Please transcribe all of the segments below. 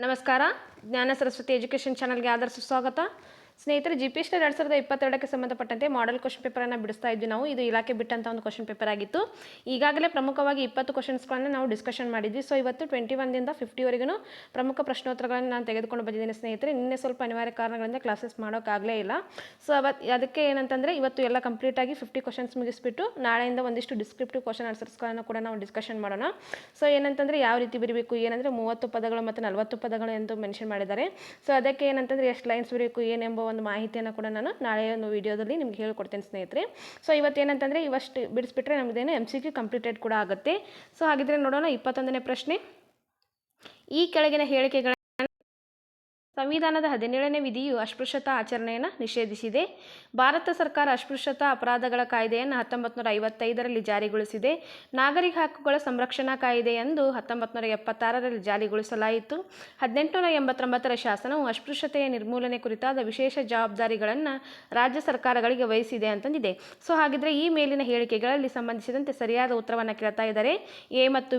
ನಮಸ್ಕಾರ. ಜ್ಞಾನ ಸರಸ್ವತಿ ಎಜುಕೇಷನ್ ಚಾನಲ್ಗೆ ಆದರ್ಶ ಸ್ವಾಗತ. ಸ್ನೇಹಿತರೆ, GPST 2022ಕ್ಕೆ ಸಂಬಂಧಪಟ್ಟಂತೆ ಮಾಡೆಲ್ ಕ್ವಶನ್ ಪೇಪರನ್ನು ಬಿಡಿಸ್ತಾ ಇದ್ವಿ ನಾವು. ಇದು ಇಲಾಖೆ ಬಿಟ್ಟಂಥ ಒಂದು ಕ್ವಶನ್ ಪೇಪರ್ ಆಗಿತ್ತು. ಈಗಾಗಲೇ ಪ್ರಮುಖವಾಗಿ 20 ಕ್ವಶನ್ಸ್ಗಳನ್ನು ನಾವು ಡಿಸ್ಕಷನ್ ಮಾಡಿದ್ವಿ. ಸೊ ಇವತ್ತು 21ರಿಂದ 50ವರೆಗೂ ಪ್ರಮುಖ ಪ್ರಶ್ನೋತ್ತರಗಳನ್ನು ನಾನು ತೆಗೆದುಕೊಂಡು ಬಂದಿದ್ದೀನಿ ಸ್ನೇಹಿತರೆ. ನಿನ್ನೆ ಸ್ವಲ್ಪ ಅನಿವಾರ್ಯ ಕಾರಣಗಳಿಂದ ಕ್ಲಾಸಸ್ ಮಾಡೋಕ್ಕಾಗಲೇ ಇಲ್ಲ. ಸೊ ಅದಕ್ಕೆ ಏನಂತಂದರೆ ಇವತ್ತು ಎಲ್ಲ ಕಂಪ್ಲೀಟಾಗಿ 50 ಕ್ವಶನ್ಸ್ ಮುಗಿಸ್ಬಿಟ್ಟು ನಾಳೆಯಿಂದ ಒಂದಿಷ್ಟು ಡಿಸ್ಕ್ರಿಪ್ಟಿವ್ ಕ್ವಶನ್ ಆನ್ಸರ್ಸ್ಗಳನ್ನು ಕೂಡ ನಾವು ಡಿಸ್ಕಷನ್ ಮಾಡೋಣ. ಸೊ ಏನಂತಂದರೆ ಯಾವ ರೀತಿ ಬರೀಬೇಕು, ಏನಂದರೆ 30 ಪದಗಳು ಮತ್ತು 40 ಪದಗಳು ಎಂದು ಮೆನ್ಷನ್ ಮಾಡಿದ್ದಾರೆ. ಸೊ ಅದಕ್ಕೆ ಏನಂತಂದರೆ ಎಷ್ಟು ಲೈನ್ಸ್ ಬರೀಬೇಕು ಏನೆಂಬ ಒಂದು ಮಾಹಿತಿಯನ್ನು ಕೂಡ ನಾನು ನಾಳೆ ಒಂದು ವಿಡಿಯೋದಲ್ಲಿ ನಿಮ್ಗೆ ಹೇಳ್ಕೊಡ್ತೇನೆ ಸ್ನೇಹಿತರೆ. ಸೊ ಇವತ್ತೇನಂತಂದರೆ ಇವಷ್ಟು ಬಿಡಿಸ್ಬಿಟ್ರೆ ನಮ್ಮದೇನು MCQ ಕಂಪ್ಲೀಟೆಡ್ ಕೂಡ ಆಗುತ್ತೆ. ಸೊ ಹಾಗಿದ್ರೆ ನೋಡೋಣ 21ನೇ ಪ್ರಶ್ನೆ. ಈ ಕೆಳಗಿನ ಹೇಳಿಕೆಗಳ ಸಂವಿಧಾನದ 17ನೇ ವಿಧಿಯು ಅಸ್ಪೃಶ್ಯತಾ ಆಚರಣೆಯನ್ನು ನಿಷೇಧಿಸಿದೆ. ಭಾರತ ಸರ್ಕಾರ ಅಸ್ಪೃಶ್ಯತಾ ಅಪರಾಧಗಳ ಕಾಯ್ದೆಯನ್ನು 1955ರಲ್ಲಿ ಜಾರಿಗೊಳಿಸಿದೆ. ನಾಗರಿಕ ಹಕ್ಕುಗಳ ಸಂರಕ್ಷಣಾ ಕಾಯ್ದೆಯೆಂದು 1976ರಲ್ಲಿ ಜಾರಿಗೊಳಿಸಲಾಯಿತು. 1889ರ ಶಾಸನವು ಅಸ್ಪೃಶ್ಯತೆಯ ನಿರ್ಮೂಲನೆ ಕುರಿತಾದ ವಿಶೇಷ ಜವಾಬ್ದಾರಿಗಳನ್ನು ರಾಜ್ಯ ಸರ್ಕಾರಗಳಿಗೆ ವಹಿಸಿದೆ ಅಂತಂದಿದೆ. ಸೊ ಹಾಗಿದ್ರೆ ಈ ಮೇಲಿನ ಹೇಳಿಕೆಗಳಲ್ಲಿ ಸಂಬಂಧಿಸಿದಂತೆ ಸರಿಯಾದ ಉತ್ತರವನ್ನು ಕೇಳ್ತಾ ಇದ್ದಾರೆ. A ಮತ್ತು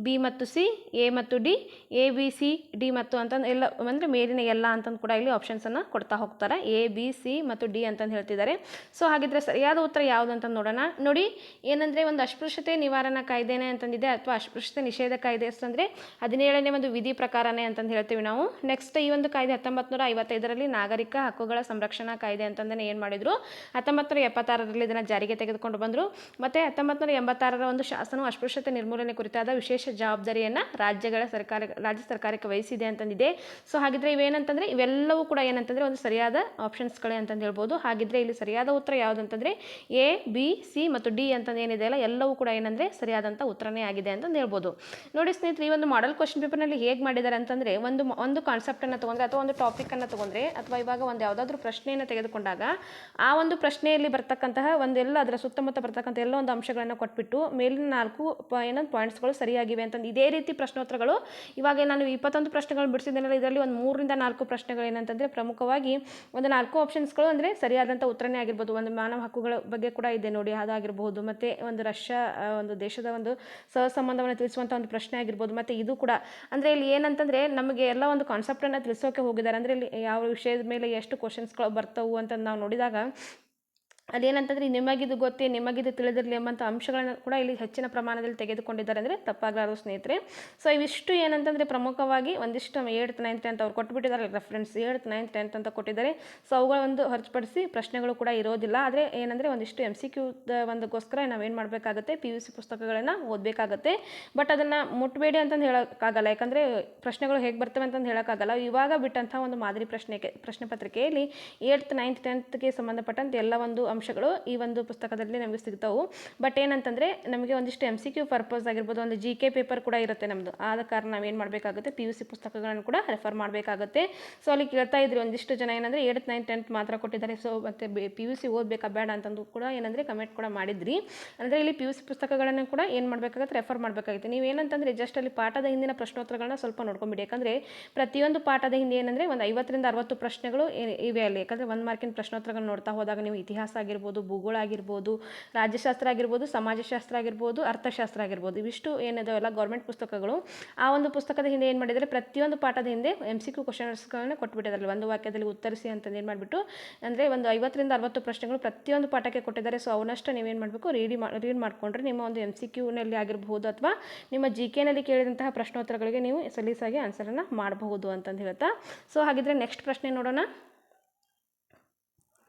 B ಮತ್ತು C, A ಮತ್ತು D, A B C D ಮತ್ತು ಅಂತ ಎಲ್ಲ ಅಂದರೆ ಮೇಲಿನ ಎಲ್ಲ ಅಂತಂದು ಕೂಡ ಇಲ್ಲಿ ಆಪ್ಷನ್ಸನ್ನು ಕೊಡ್ತಾ ಹೋಗ್ತಾರೆ. A B C ಮತ್ತು D ಅಂತಂದು ಹೇಳ್ತಿದ್ದಾರೆ. ಸೊ ಹಾಗಿದ್ರೆ ಸರಿಯಾದ ಉತ್ತರ ಯಾವುದು ಅಂತ ನೋಡೋಣ. ನೋಡಿ, ಏನಂದರೆ ಒಂದು ಅಸ್ಪೃಶ್ಯತೆ ನಿವಾರಣಾ ಕಾಯ್ದೆನೇ ಅಂತಂದಿದೆ ಅಥವಾ ಅಸ್ಪೃಶ್ಯತೆ ನಿಷೇಧ ಕಾಯ್ದೆ ಅಂತಂದರೆ 17ನೇ ಒಂದು ವಿಧಿ ಪ್ರಕಾರನೇ ಅಂತಂದು ಹೇಳ್ತೀವಿ ನಾವು. ನೆಕ್ಸ್ಟ್ ಈ ಒಂದು ಕಾಯ್ದೆ 1955ರಲ್ಲಿ ನಾಗರಿಕ ಹಕ್ಕುಗಳ ಸಂರಕ್ಷಣಾ ಕಾಯ್ದೆ ಅಂತಂದೇ ಏನು ಮಾಡಿದರು, 1976ರಲ್ಲಿ ಇದನ್ನು ಜಾರಿಗೆ ತೆಗೆದುಕೊಂಡು ಬಂದರು. ಮತ್ತು 1986ರ ಒಂದು ಶಾಸನವು ಅಸ್ಪೃಶ್ಯತೆ ನಿರ್ಮೂಲನೆ ಕುರಿತಾದ ವಿಶೇಷ ಜವಾಬ್ದಾರಿಯನ್ನು ರಾಜ್ಯ ಸರ್ಕಾರಕ್ಕೆ ವಹಿಸಿದೆ ಅಂತಂದಿದೆ. ಸೊ ಹಾಗಿದ್ರೆ ಇವೇನಂತಂದರೆ ಇವೆಲ್ಲವೂ ಕೂಡ ಏನಂತಂದರೆ ಒಂದು ಸರಿಯಾದ ಆಪ್ಷನ್ಸ್ಗಳೇ ಅಂತಂದು ಹೇಳ್ಬೋದು. ಹಾಗಿದ್ರೆ ಇಲ್ಲಿ ಸರಿಯಾದ ಉತ್ತರ ಯಾವುದಂತಂದರೆ A B C ಮತ್ತು D ಅಂತಂದು ಏನಿದೆ ಅಲ್ಲ ಎಲ್ಲವೂ ಕೂಡ ಏನಂದರೆ ಸರಿಯಾದಂಥ ಉತ್ತರನೇ ಆಗಿದೆ ಅಂತಂದು ಹೇಳ್ಬೋದು. ನೋಡಿ ಸ್ನೇಹಿತರೆ, ಈ ಒಂದು ಮಾಡೆಲ್ ಕ್ವಶನ್ ಪೇಪರ್ನಲ್ಲಿ ಹೇಗೆ ಮಾಡಿದ್ದಾರೆ ಅಂತಂದರೆ ಒಂದು ಕಾನ್ಸೆಪ್ಟನ್ನು ತೊಗೊಂಡ್ರೆ ಅಥವಾ ಒಂದು ಟಾಪಿಕನ್ನು ತೊಗೊಂಡ್ರೆ ಅಥವಾ ಇವಾಗ ಒಂದು ಯಾವುದಾದ್ರೂ ಪ್ರಶ್ನೆಯನ್ನು ತೆಗೆದುಕೊಂಡಾಗ ಆ ಒಂದು ಪ್ರಶ್ನೆಯಲ್ಲಿ ಬರ್ತಕ್ಕಂತಹ ಒಂದೆಲ್ಲ ಅದರ ಸುತ್ತಮುತ್ತ ಬರ್ತಕ್ಕಂಥ ಎಲ್ಲ ಒಂದು ಅಂಶಗಳನ್ನು ಕೊಟ್ಬಿಟ್ಟು ಮೇಲಿನ 4 ಪಾಯಿಂಟ್ಸ್ಗಳು ಸರಿಯಾಗಿವೆ ಅಂತಂದು ಇದೇ ರೀತಿ ಪ್ರಶ್ನೋತ್ತರಗಳು ಇವಾಗ ನಾನು 21 ಪ್ರಶ್ನೆಗಳು ಬಿಡಿಸಿದ್ದೇನಲ್ಲ ಇದರಲ್ಲಿ ಒಂದು 3ರಿಂದ 4 ಪ್ರಶ್ನೆಗಳು ಏನಂತಂದರೆ ಪ್ರಮುಖವಾಗಿ ಒಂದು 4 ಆಪ್ಷನ್ಸ್ಗಳು ಅಂದರೆ ಸರಿಯಾದಂಥ ಉತ್ತರನೇ ಆಗಿರ್ಬೋದು. ಒಂದು ಮಾನವ ಹಕ್ಕುಗಳ ಬಗ್ಗೆ ಕೂಡ ಇದೆ ನೋಡಿ, ಅದಾಗಿರ್ಬೋದು. ಮತ್ತು ಒಂದು ರಷ್ಯಾ ಒಂದು ದೇಶದ ಒಂದು ಸಹಸಂಬಂಧವನ್ನು ತಿಳಿಸುವಂಥ ಒಂದು ಪ್ರಶ್ನೆ ಆಗಿರ್ಬೋದು. ಮತ್ತು ಇದು ಕೂಡ ಅಂದರೆ ಇಲ್ಲಿ ಏನಂತಂದರೆ ನಮಗೆ ಎಲ್ಲ ಒಂದು ಕಾನ್ಸೆಪ್ಟನ್ನು ತಿಳಿಸೋಕೆ ಹೋಗಿದ್ದಾರೆ. ಅಂದರೆ ಇಲ್ಲಿ ಯಾವ ವಿಷಯದ ಮೇಲೆ ಎಷ್ಟು ಕ್ವಶನ್ಸ್ಗಳು ಬರ್ತವು ಅಂತ ನಾವು ನೋಡಿದಾಗ ಅದೇನಂತಂದರೆ ನಿಮಗಿದು ಗೊತ್ತೇ, ನಿಮಗಿದು ತಿಳಿದಿರಲಿ ಎಂಬಂಥ ಅಂಶಗಳನ್ನು ಕೂಡ ಇಲ್ಲಿ ಹೆಚ್ಚಿನ ಪ್ರಮಾಣದಲ್ಲಿ ತೆಗೆದುಕೊಂಡಿದ್ದಾರೆ ಅಂದರೆ ತಪ್ಪಾಗಲಾರದು ಸ್ನೇಹಿತರೆ. ಸೊ ಇವಿಷ್ಟು ಏನಂತಂದರೆ ಪ್ರಮುಖವಾಗಿ ಒಂದಿಷ್ಟು 8th 9th 10th ಅವ್ರು ಕೊಟ್ಟುಬಿಟ್ಟಿದ್ದಾರೆ ರೆಫರೆನ್ಸ್ 8th 9th 10th ಅಂತ ಕೊಟ್ಟಿದ್ದಾರೆ. ಸೊ ಅವುಗಳ ಒಂದು ಹೊರತುಪಡಿಸಿ ಪ್ರಶ್ನೆಗಳು ಕೂಡ ಇರೋದಿಲ್ಲ. ಆದರೆ ಏನಂದರೆ ಒಂದಿಷ್ಟು MCQ ಒಂದಕ್ಕೋಸ್ಕರ ನಾವೇನು ಮಾಡಬೇಕಾಗುತ್ತೆ, PUC ಪುಸ್ತಕಗಳನ್ನು ಓದಬೇಕಾಗತ್ತೆ. ಬಟ್ ಅದನ್ನು ಮುಟ್ಟಬೇಡಿ ಅಂತಂದು ಹೇಳೋಕ್ಕಾಗಲ್ಲ, ಯಾಕಂದರೆ ಪ್ರಶ್ನೆಗಳು ಹೇಗೆ ಬರ್ತವೆ ಅಂತಂದು ಹೇಳೋಕ್ಕಾಗಲ್ಲ. ಇವಾಗ ಬಿಟ್ಟಂಥ ಒಂದು ಮಾದರಿ ಪ್ರಶ್ನೆ ಪತ್ರಿಕೆಯಲ್ಲಿ 8th 9th 10thಗೆ ಸಂಬಂಧಪಟ್ಟಂತೆ ಎಲ್ಲ ಒಂದು ಅಂಶಗಳು ಈ ಒಂದು ಪುಸ್ತಕದಲ್ಲಿ ನಮಗೆ ಸಿಗ್ತಾವೆ. ಬಟ್ ಏನಂತಂದರೆ ನಮಗೆ ಒಂದಿಷ್ಟು MCQ ಪರ್ಪಸ್ ಆಗಿರ್ಬೋದು, ಒಂದು GK ಪೇಪರ್ ಕೂಡ ಇರುತ್ತೆ ನಮ್ಮದು. ಆದ ಕಾರಣ ನಾವೇನು ಮಾಡಬೇಕಾಗುತ್ತೆ, PUC ಪುಸ್ತಕಗಳನ್ನು ಕೂಡ ರೆಫರ್ ಮಾಡಬೇಕಾಗುತ್ತೆ. ಸೊ ಅಲ್ಲಿ ಕೇಳ್ತಾ ಇದ್ರಿ ಒಂದಿಷ್ಟು ಜನ ಏನಂದರೆ 8th 9th 10th ಮಾತ್ರ ಕೊಟ್ಟಿದ್ದಾರೆ. ಸೊ ಮತ್ತು PUC ಓದಬೇಕಾ ಬೇಡ ಅಂತಂದು ಕೂಡ ಏನಂದರೆ ಕಮೆಂಟ್ ಕೂಡ ಮಾಡಿದ್ರಿ. ಅಂದರೆ ಇಲ್ಲಿ PUC ಪುಸ್ತಕಗಳನ್ನು ಕೂಡ ಏನು ಮಾಡಬೇಕಾಗುತ್ತೆ, ರೆಫರ್ ಮಾಡಬೇಕಾಗುತ್ತೆ. ನೀವೇನಂತಂದರೆ ಜಸ್ಟ್ ಅಲ್ಲಿ ಪಾಠದ ಹಿಂದಿನ ಪ್ರಶ್ನೋತ್ತರಗಳನ್ನ ಸ್ವಲ್ಪ ನೋಡ್ಕೊಂಬಿಡಿ. ಯಾಕಂದರೆ ಪ್ರತಿಯೊಂದು ಪಾಠದ ಹಿಂದೆ ಏನಂದರೆ ಒಂದು 50ರಿಂದ 60 ಪ್ರಶ್ನೆಗಳು ಇವೆ ಅಲ್ಲಿ. ಯಾಕಂದರೆ 1 ಮಾರ್ಕಿನ ಪ್ರಶ್ನೋತ್ತರಗಳು ನೋಡ್ತಾ ಹೋದಾಗ ನೀವು ಇತಿಹಾಸ ಆಗಿರ್ಬೋದು, ಭೂಗೋಳ ಆಗಿರ್ಬೋದು, ರಾಜ್ಯಶಾಸ್ತ್ರ ಆಗಿರ್ಬೋದು, ಸಮಾಜಶಾಸ್ತ್ರ ಆಗಿರ್ಬೋದು, ಅರ್ಥಶಾಸ್ತ್ರ ಆಗಿರ್ಬೋದು, ಇವಿಷ್ಟು ಏನಿದಾವೆಲ್ಲ ಗೌರ್ಮೆಂಟ್ ಪುಸ್ತಕಗಳು. ಆ ಒಂದು ಪುಸ್ತಕದ ಹಿಂದೆ ಏನು ಮಾಡಿದರೆ ಪ್ರತಿಯೊಂದು ಪಾಠದ ಹಿಂದೆ MCQ ಕ್ವಶನ್ಸ್ಗಳನ್ನ ಕೊಟ್ಬಿಟ್ಟಿದ್ದಾರೆ. ಒಂದು ವಾಕ್ಯದಲ್ಲಿ ಉತ್ತರಿಸಿ ಅಂತಂದು ಏನು ಮಾಡಿಬಿಟ್ಟು ಅಂದರೆ ಒಂದು 50ರಿಂದ 60 ಪ್ರಶ್ನೆಗಳು ಪ್ರತಿಯೊಂದು ಪಾಠಕ್ಕೆ ಕೊಟ್ಟಿದ್ದಾರೆ. ಸೊ ಅವನಷ್ಟು ನೀವೇನು ಮಾಡಬೇಕು, ರೀಡ್ ಮಾಡಿಕೊಂಡ್ರೆ ನಿಮ್ಮ ಒಂದು MCQನಲ್ಲಿ ಆಗಿರ್ಬೋದು ಅಥವಾ ನಿಮ್ಮ GKನಲ್ಲಿ ಕೇಳಿದಂತಹ ಪ್ರಶ್ನೋತ್ತರಗಳಿಗೆ ನೀವು ಸಲೀಸಾಗಿ ಆನ್ಸರನ್ನು ಮಾಡಬಹುದು ಅಂತಂದು ಹೇಳ್ತಾ. ಸೊ ಹಾಗಿದ್ರೆ ನೆಕ್ಸ್ಟ್ ಪ್ರಶ್ನೆ ನೋಡೋಣ.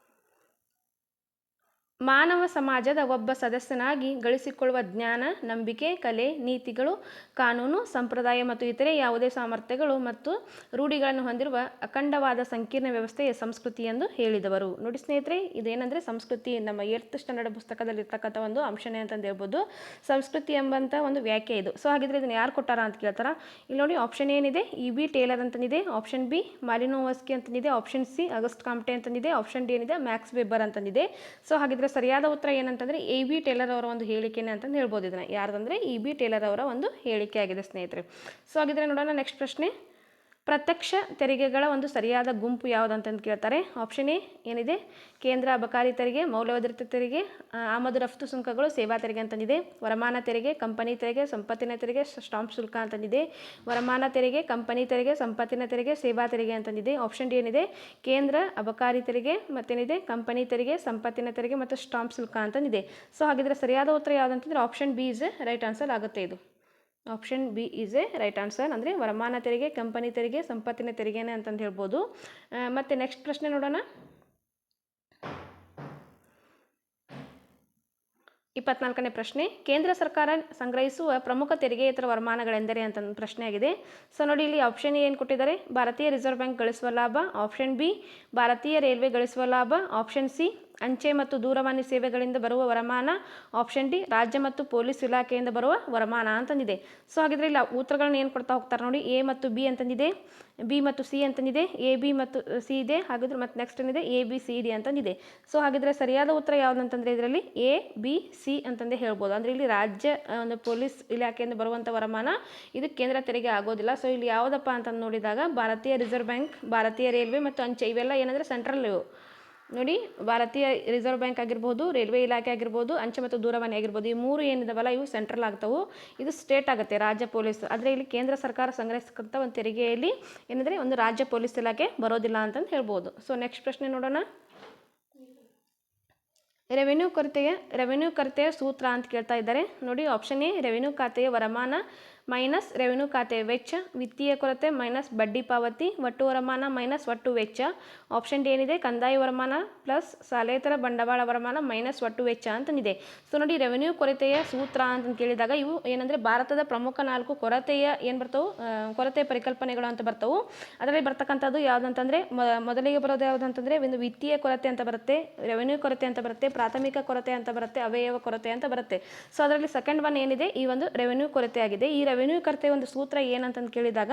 ಮಾನವ ಸಮಾಜದ ಒಬ್ಬ ಸದಸ್ಯನಾಗಿ ಗಳಿಸಿಕೊಳ್ಳುವ ಜ್ಞಾನ, ನಂಬಿಕೆ, ಕಲೆ, ನೀತಿಗಳು, ಕಾನೂನು, ಸಂಪ್ರದಾಯ ಮತ್ತು ಇತರೆ ಯಾವುದೇ ಸಾಮರ್ಥ್ಯಗಳು ಮತ್ತು ರೂಢಿಗಳನ್ನು ಹೊಂದಿರುವ ಅಖಂಡವಾದ ಸಂಕೀರ್ಣ ವ್ಯವಸ್ಥೆಯ ಸಂಸ್ಕೃತಿ ಎಂದು ಹೇಳಿದವರು. ನೋಡಿ ಸ್ನೇಹಿತರೆ, ಇದೇನೆಂದರೆ ಸಂಸ್ಕೃತಿ ನಮ್ಮ 8th ಸ್ಟ್ಯಾಂಡರ್ಡ್ ಪುಸ್ತಕದಲ್ಲಿರ್ತಕ್ಕಂಥ ಒಂದು ಅಂಶನೇ ಅಂತಂದು ಹೇಳ್ಬೋದು. ಸಂಸ್ಕೃತಿ ಎಂಬಂಥ ಒಂದು ವ್ಯಾಖ್ಯೆ ಇದು. ಸೊ ಹಾಗಿದ್ರೆ ಇದನ್ನು ಯಾರು ಕೊಟ್ಟಾರ ಅಂತ ಕೇಳ್ತಾರ. ಇಲ್ಲಿ ನೋಡಿ ಆಪ್ಷನ್ ಏನಿದೆ, E.B. ಟೇಲರ್ ಅಂತಂದಿದೆ. ಆಪ್ಷನ್ B ಮಾಲಿನೋವಸ್ಕಿ ಅಂತಂದಿದೆ. ಆಪ್ಷನ್ C ಅಗಸ್ಟ್ ಕಾಮ್ಟೆ ಅಂತಂದಿದೆ. ಆಪ್ಷನ್ D ಏನಿದೆ, ಮ್ಯಾಕ್ಸ್ ವೆಬ್ಬರ್ ಅಂತಂದಿದೆ. ಸೊ ಹಾಗಿದ್ರೆ ಸರಿಯಾದ ಉತ್ತರ ಏನಂತಂದರೆ E.B. ಟೇಲರ್ ಅವರ ಒಂದು ಹೇಳಿಕೆನೇ ಅಂತಂದು ಹೇಳ್ಬೋದು. ಇದನ್ನು ಯಾರ್ದಂದರೆ E.B. ಟೇಲರ್ ಅವರ ಒಂದು ಹೇಳಿಕೆ ಆಗಿದೆ ಸ್ನೇಹಿತರೆ. ಸೊ ಹಾಗಿದ್ರೆ ನೋಡೋಣ ನೆಕ್ಸ್ಟ್ ಪ್ರಶ್ನೆ. ಪ್ರತ್ಯಕ್ಷ ತೆರಿಗೆಗಳ ಒಂದು ಸರಿಯಾದ ಗುಂಪು ಯಾವುದಂತಂದು ಕೇಳ್ತಾರೆ. ಆಪ್ಷನ್ ಎ ಏನಿದೆ ಕೇಂದ್ರ ಅಬಕಾರಿ ತೆರಿಗೆ, ಮೌಲ್ಯವರ್ಧಿತ ತೆರಿಗೆ, ಆಮದು ರಫ್ತು ಸುಂಕಗಳು, ಸೇವಾ ತೆರಿಗೆ ಅಂತಂದಿದೆ. ವರಮಾನ ತೆರಿಗೆ, ಕಂಪನಿ ತೆರಿಗೆ, ಸಂಪತ್ತಿನ ತೆರಿಗೆ, ಸ್ಟಾಂಪ್ ಶುಲ್ಕ ಅಂತಂದಿದೆ. ವರಮಾನ ತೆರಿಗೆ, ಕಂಪನಿ ತೆರಿಗೆ, ಸಂಪತ್ತಿನ ತೆರಿಗೆ, ಸೇವಾ ತೆರಿಗೆ ಅಂತಂದಿದೆ. ಆಪ್ಷನ್ ಡಿ ಏನಿದೆ ಕೇಂದ್ರ ಅಬಕಾರಿ ತೆರಿಗೆ ಮತ್ತೇನಿದೆ ಕಂಪನಿ ತೆರಿಗೆ, ಸಂಪತ್ತಿನ ತೆರಿಗೆ ಮತ್ತು ಸ್ಟಾಂಪ್ ಶುಲ್ಕ ಅಂತಂದಿದೆ. ಸೊ ಹಾಗಿದ್ರೆ ಸರಿಯಾದ ಉತ್ತರ ಯಾವುದಂತಂದ್ರೆ option B is a right answer ಆಗುತ್ತೆ. ಇದು option B is a right answer. ಅಂದರೆ ವರಮಾನ ತೆರಿಗೆ, ಕಂಪನಿ ತೆರಿಗೆ, ಸಂಪತ್ತಿನ ತೆರಿಗೆನೇ ಅಂತಂದು ಹೇಳ್ಬೋದು. ಮತ್ತು ನೆಕ್ಸ್ಟ್ ಪ್ರಶ್ನೆ ನೋಡೋಣ. 24ನೇ ಪ್ರಶ್ನೆ, ಕೇಂದ್ರ ಸರ್ಕಾರ ಸಂಗ್ರಹಿಸುವ ಪ್ರಮುಖ ತೆರಿಗೆಯೇತರ ವರಮಾನಗಳೆಂದರೆ ಅಂತ ಪ್ರಶ್ನೆ ಆಗಿದೆ. ಸೊ ನೋಡಿ ಇಲ್ಲಿ ಆಪ್ಷನ್ ಏನು ಕೊಟ್ಟಿದ್ದಾರೆ, ಭಾರತೀಯ ರಿಸರ್ವ್ ಬ್ಯಾಂಕ್ ಗಳಿಸುವ ಲಾಭ. ಆಪ್ಷನ್ ಬಿ ಭಾರತೀಯ ರೈಲ್ವೆ ಗಳಿಸುವ ಲಾಭ. ಆಪ್ಷನ್ ಸಿ ಅಂಚೆ ಮತ್ತು ದೂರವಾಣಿ ಸೇವೆಗಳಿಂದ ಬರುವ ವರಮಾನ. ಆಪ್ಷನ್ ಡಿ ರಾಜ್ಯ ಮತ್ತು ಪೊಲೀಸ್ ಇಲಾಖೆಯಿಂದ ಬರುವ ವರಮಾನ ಅಂತಂದಿದೆ. ಸೊ ಹಾಗಿದ್ರೆ ಇಲ್ಲಿ ಉತ್ತರಗಳನ್ನ ಏನು ಕೊಡ್ತಾ ಹೋಗ್ತಾರೆ ನೋಡಿ. ಎ ಮತ್ತು ಬಿ ಅಂತಂದಿದೆ, ಬಿ ಮತ್ತು ಸಿ ಅಂತಂದಿದೆ, ಎ ಬಿ ಮತ್ತು ಸಿ ಇದೆ. ಹಾಗಿದ್ರೆ ಮತ್ತು ನೆಕ್ಸ್ಟ್ ಏನಿದೆ ಎ ಬಿ ಸಿ ಡಿ ಅಂತಂದಿದೆ. ಸೊ ಹಾಗಿದ್ರೆ ಸರಿಯಾದ ಉತ್ತರ ಯಾವುದಂತಂದರೆ ಇದರಲ್ಲಿ ಎ ಬಿ ಸಿ ಅಂತಂದೇ ಹೇಳ್ಬೋದು. ಅಂದರೆ ಇಲ್ಲಿ ರಾಜ್ಯ ಒಂದು ಪೊಲೀಸ್ ಇಲಾಖೆಯಿಂದ ಬರುವಂಥ ವರಮಾನ ಇದು ಕೇಂದ್ರ ತೆರಿಗೆ ಆಗೋದಿಲ್ಲ. ಸೊ ಇಲ್ಲಿ ಯಾವುದಪ್ಪ ಅಂತಂದು ನೋಡಿದಾಗ ಭಾರತೀಯ ರಿಸರ್ವ್ ಬ್ಯಾಂಕ್, ಭಾರತೀಯ ರೈಲ್ವೆ ಮತ್ತು ಅಂಚೆ ಇವೆಲ್ಲ ಏನಂದರೆ ಸೆಂಟ್ರಲ್ ಇವು ನೋಡಿ. ಭಾರತೀಯ ರಿಸರ್ವ್ ಬ್ಯಾಂಕ್ ಆಗಿರ್ಬೋದು, ರೈಲ್ವೆ ಇಲಾಖೆ ಆಗಿರ್ಬೋದು, ಅಂಚೆ ಮತ್ತು ದೂರವಾಣಿ ಆಗಿರ್ಬೋದು, ಈ ಮೂರು ಏನಿದಾವಲ್ಲ ಇವು ಸೆಂಟ್ರಲ್ ಆಗ್ತಾವೆ. ಇದು ಸ್ಟೇಟ್ ಆಗುತ್ತೆ, ರಾಜ್ಯ ಪೊಲೀಸ್. ಆದರೆ ಇಲ್ಲಿ ಕೇಂದ್ರ ಸರ್ಕಾರ ಸಂಗ್ರಹಿಸತಕ್ಕಂಥ ಒಂದು ತೆರಿಗೆಯಲ್ಲಿ ಏನಂದರೆ ಒಂದು ರಾಜ್ಯ ಪೊಲೀಸ್ ಇಲಾಖೆ ಬರೋದಿಲ್ಲ ಅಂತಂದು ಹೇಳ್ಬೋದು. ಸೊ ನೆಕ್ಸ್ಟ್ ಪ್ರಶ್ನೆ ನೋಡೋಣ. ರೆವೆನ್ಯೂ ಕೊರತೆಯ ಸೂತ್ರ ಅಂತ ಕೇಳ್ತಾ ಇದ್ದಾರೆ ನೋಡಿ. ಆಪ್ಷನ್ ಎ ರೆವೆನ್ಯೂ ಖಾತೆಯ ವರಮಾನ ಮೈನಸ್ ರೆವೆನ್ಯೂ ಖಾತೆಯ ವೆಚ್ಚ, ವಿತ್ತೀಯ ಕೊರತೆ ಮೈನಸ್ ಬಡ್ಡಿ ಪಾವತಿ, ಒಟ್ಟು ವರಮಾನ ಮೈನಸ್ ಒಟ್ಟು ವೆಚ್ಚ. ಆಪ್ಷನ್ ಡಿ ಏನಿದೆ ಕಂದಾಯ ವರಮಾನ ಪ್ಲಸ್ ಸಾಲೇತರ ಬಂಡವಾಳ ವರಮಾನ ಮೈನಸ್ ಒಟ್ಟು ವೆಚ್ಚ ಅಂತಂದಿದೆ. ಸೊ ನೋಡಿ ರೆವೆನ್ಯೂ ಕೊರತೆಯ ಸೂತ್ರ ಅಂತ ಕೇಳಿದಾಗ ಇವು ಏನಂದರೆ ಭಾರತದ ಪ್ರಮುಖ 4 ಕೊರತೆಯ ಏನು ಬರ್ತವೆ, ಕೊರತೆಯ ಪರಿಕಲ್ಪನೆಗಳು ಅಂತ ಬರ್ತವೆ. ಅದರಲ್ಲಿ ಬರ್ತಕ್ಕಂಥದ್ದು ಯಾವುದಂತಂದರೆ ಮೊದಲಿಗೆ ಬರೋದು ಯಾವುದಂತಂದರೆ ಒಂದು ವಿತ್ತೀಯ ಕೊರತೆ ಅಂತ ಬರುತ್ತೆ, ರೆವೆನ್ಯೂ ಕೊರತೆ ಅಂತ ಬರುತ್ತೆ, ಪ್ರಾಥಮಿಕ ಕೊರತೆ ಅಂತ ಬರುತ್ತೆ, ಅವಯವ ಕೊರತೆ ಅಂತ ಬರುತ್ತೆ. ಸೊ ಅದರಲ್ಲಿ ಸೆಕೆಂಡ್ ಒನ್ ಏನಿದೆ ಈ ಒಂದು ರೆವೆನ್ಯೂ ಕೊರತೆ ಆಗಿದೆ. ಈ ರೆವೆನ್ಯೂ ಕೊರತೆ ಒಂದು ಸೂತ್ರ ಏನಂತಂದು ಕೇಳಿದಾಗ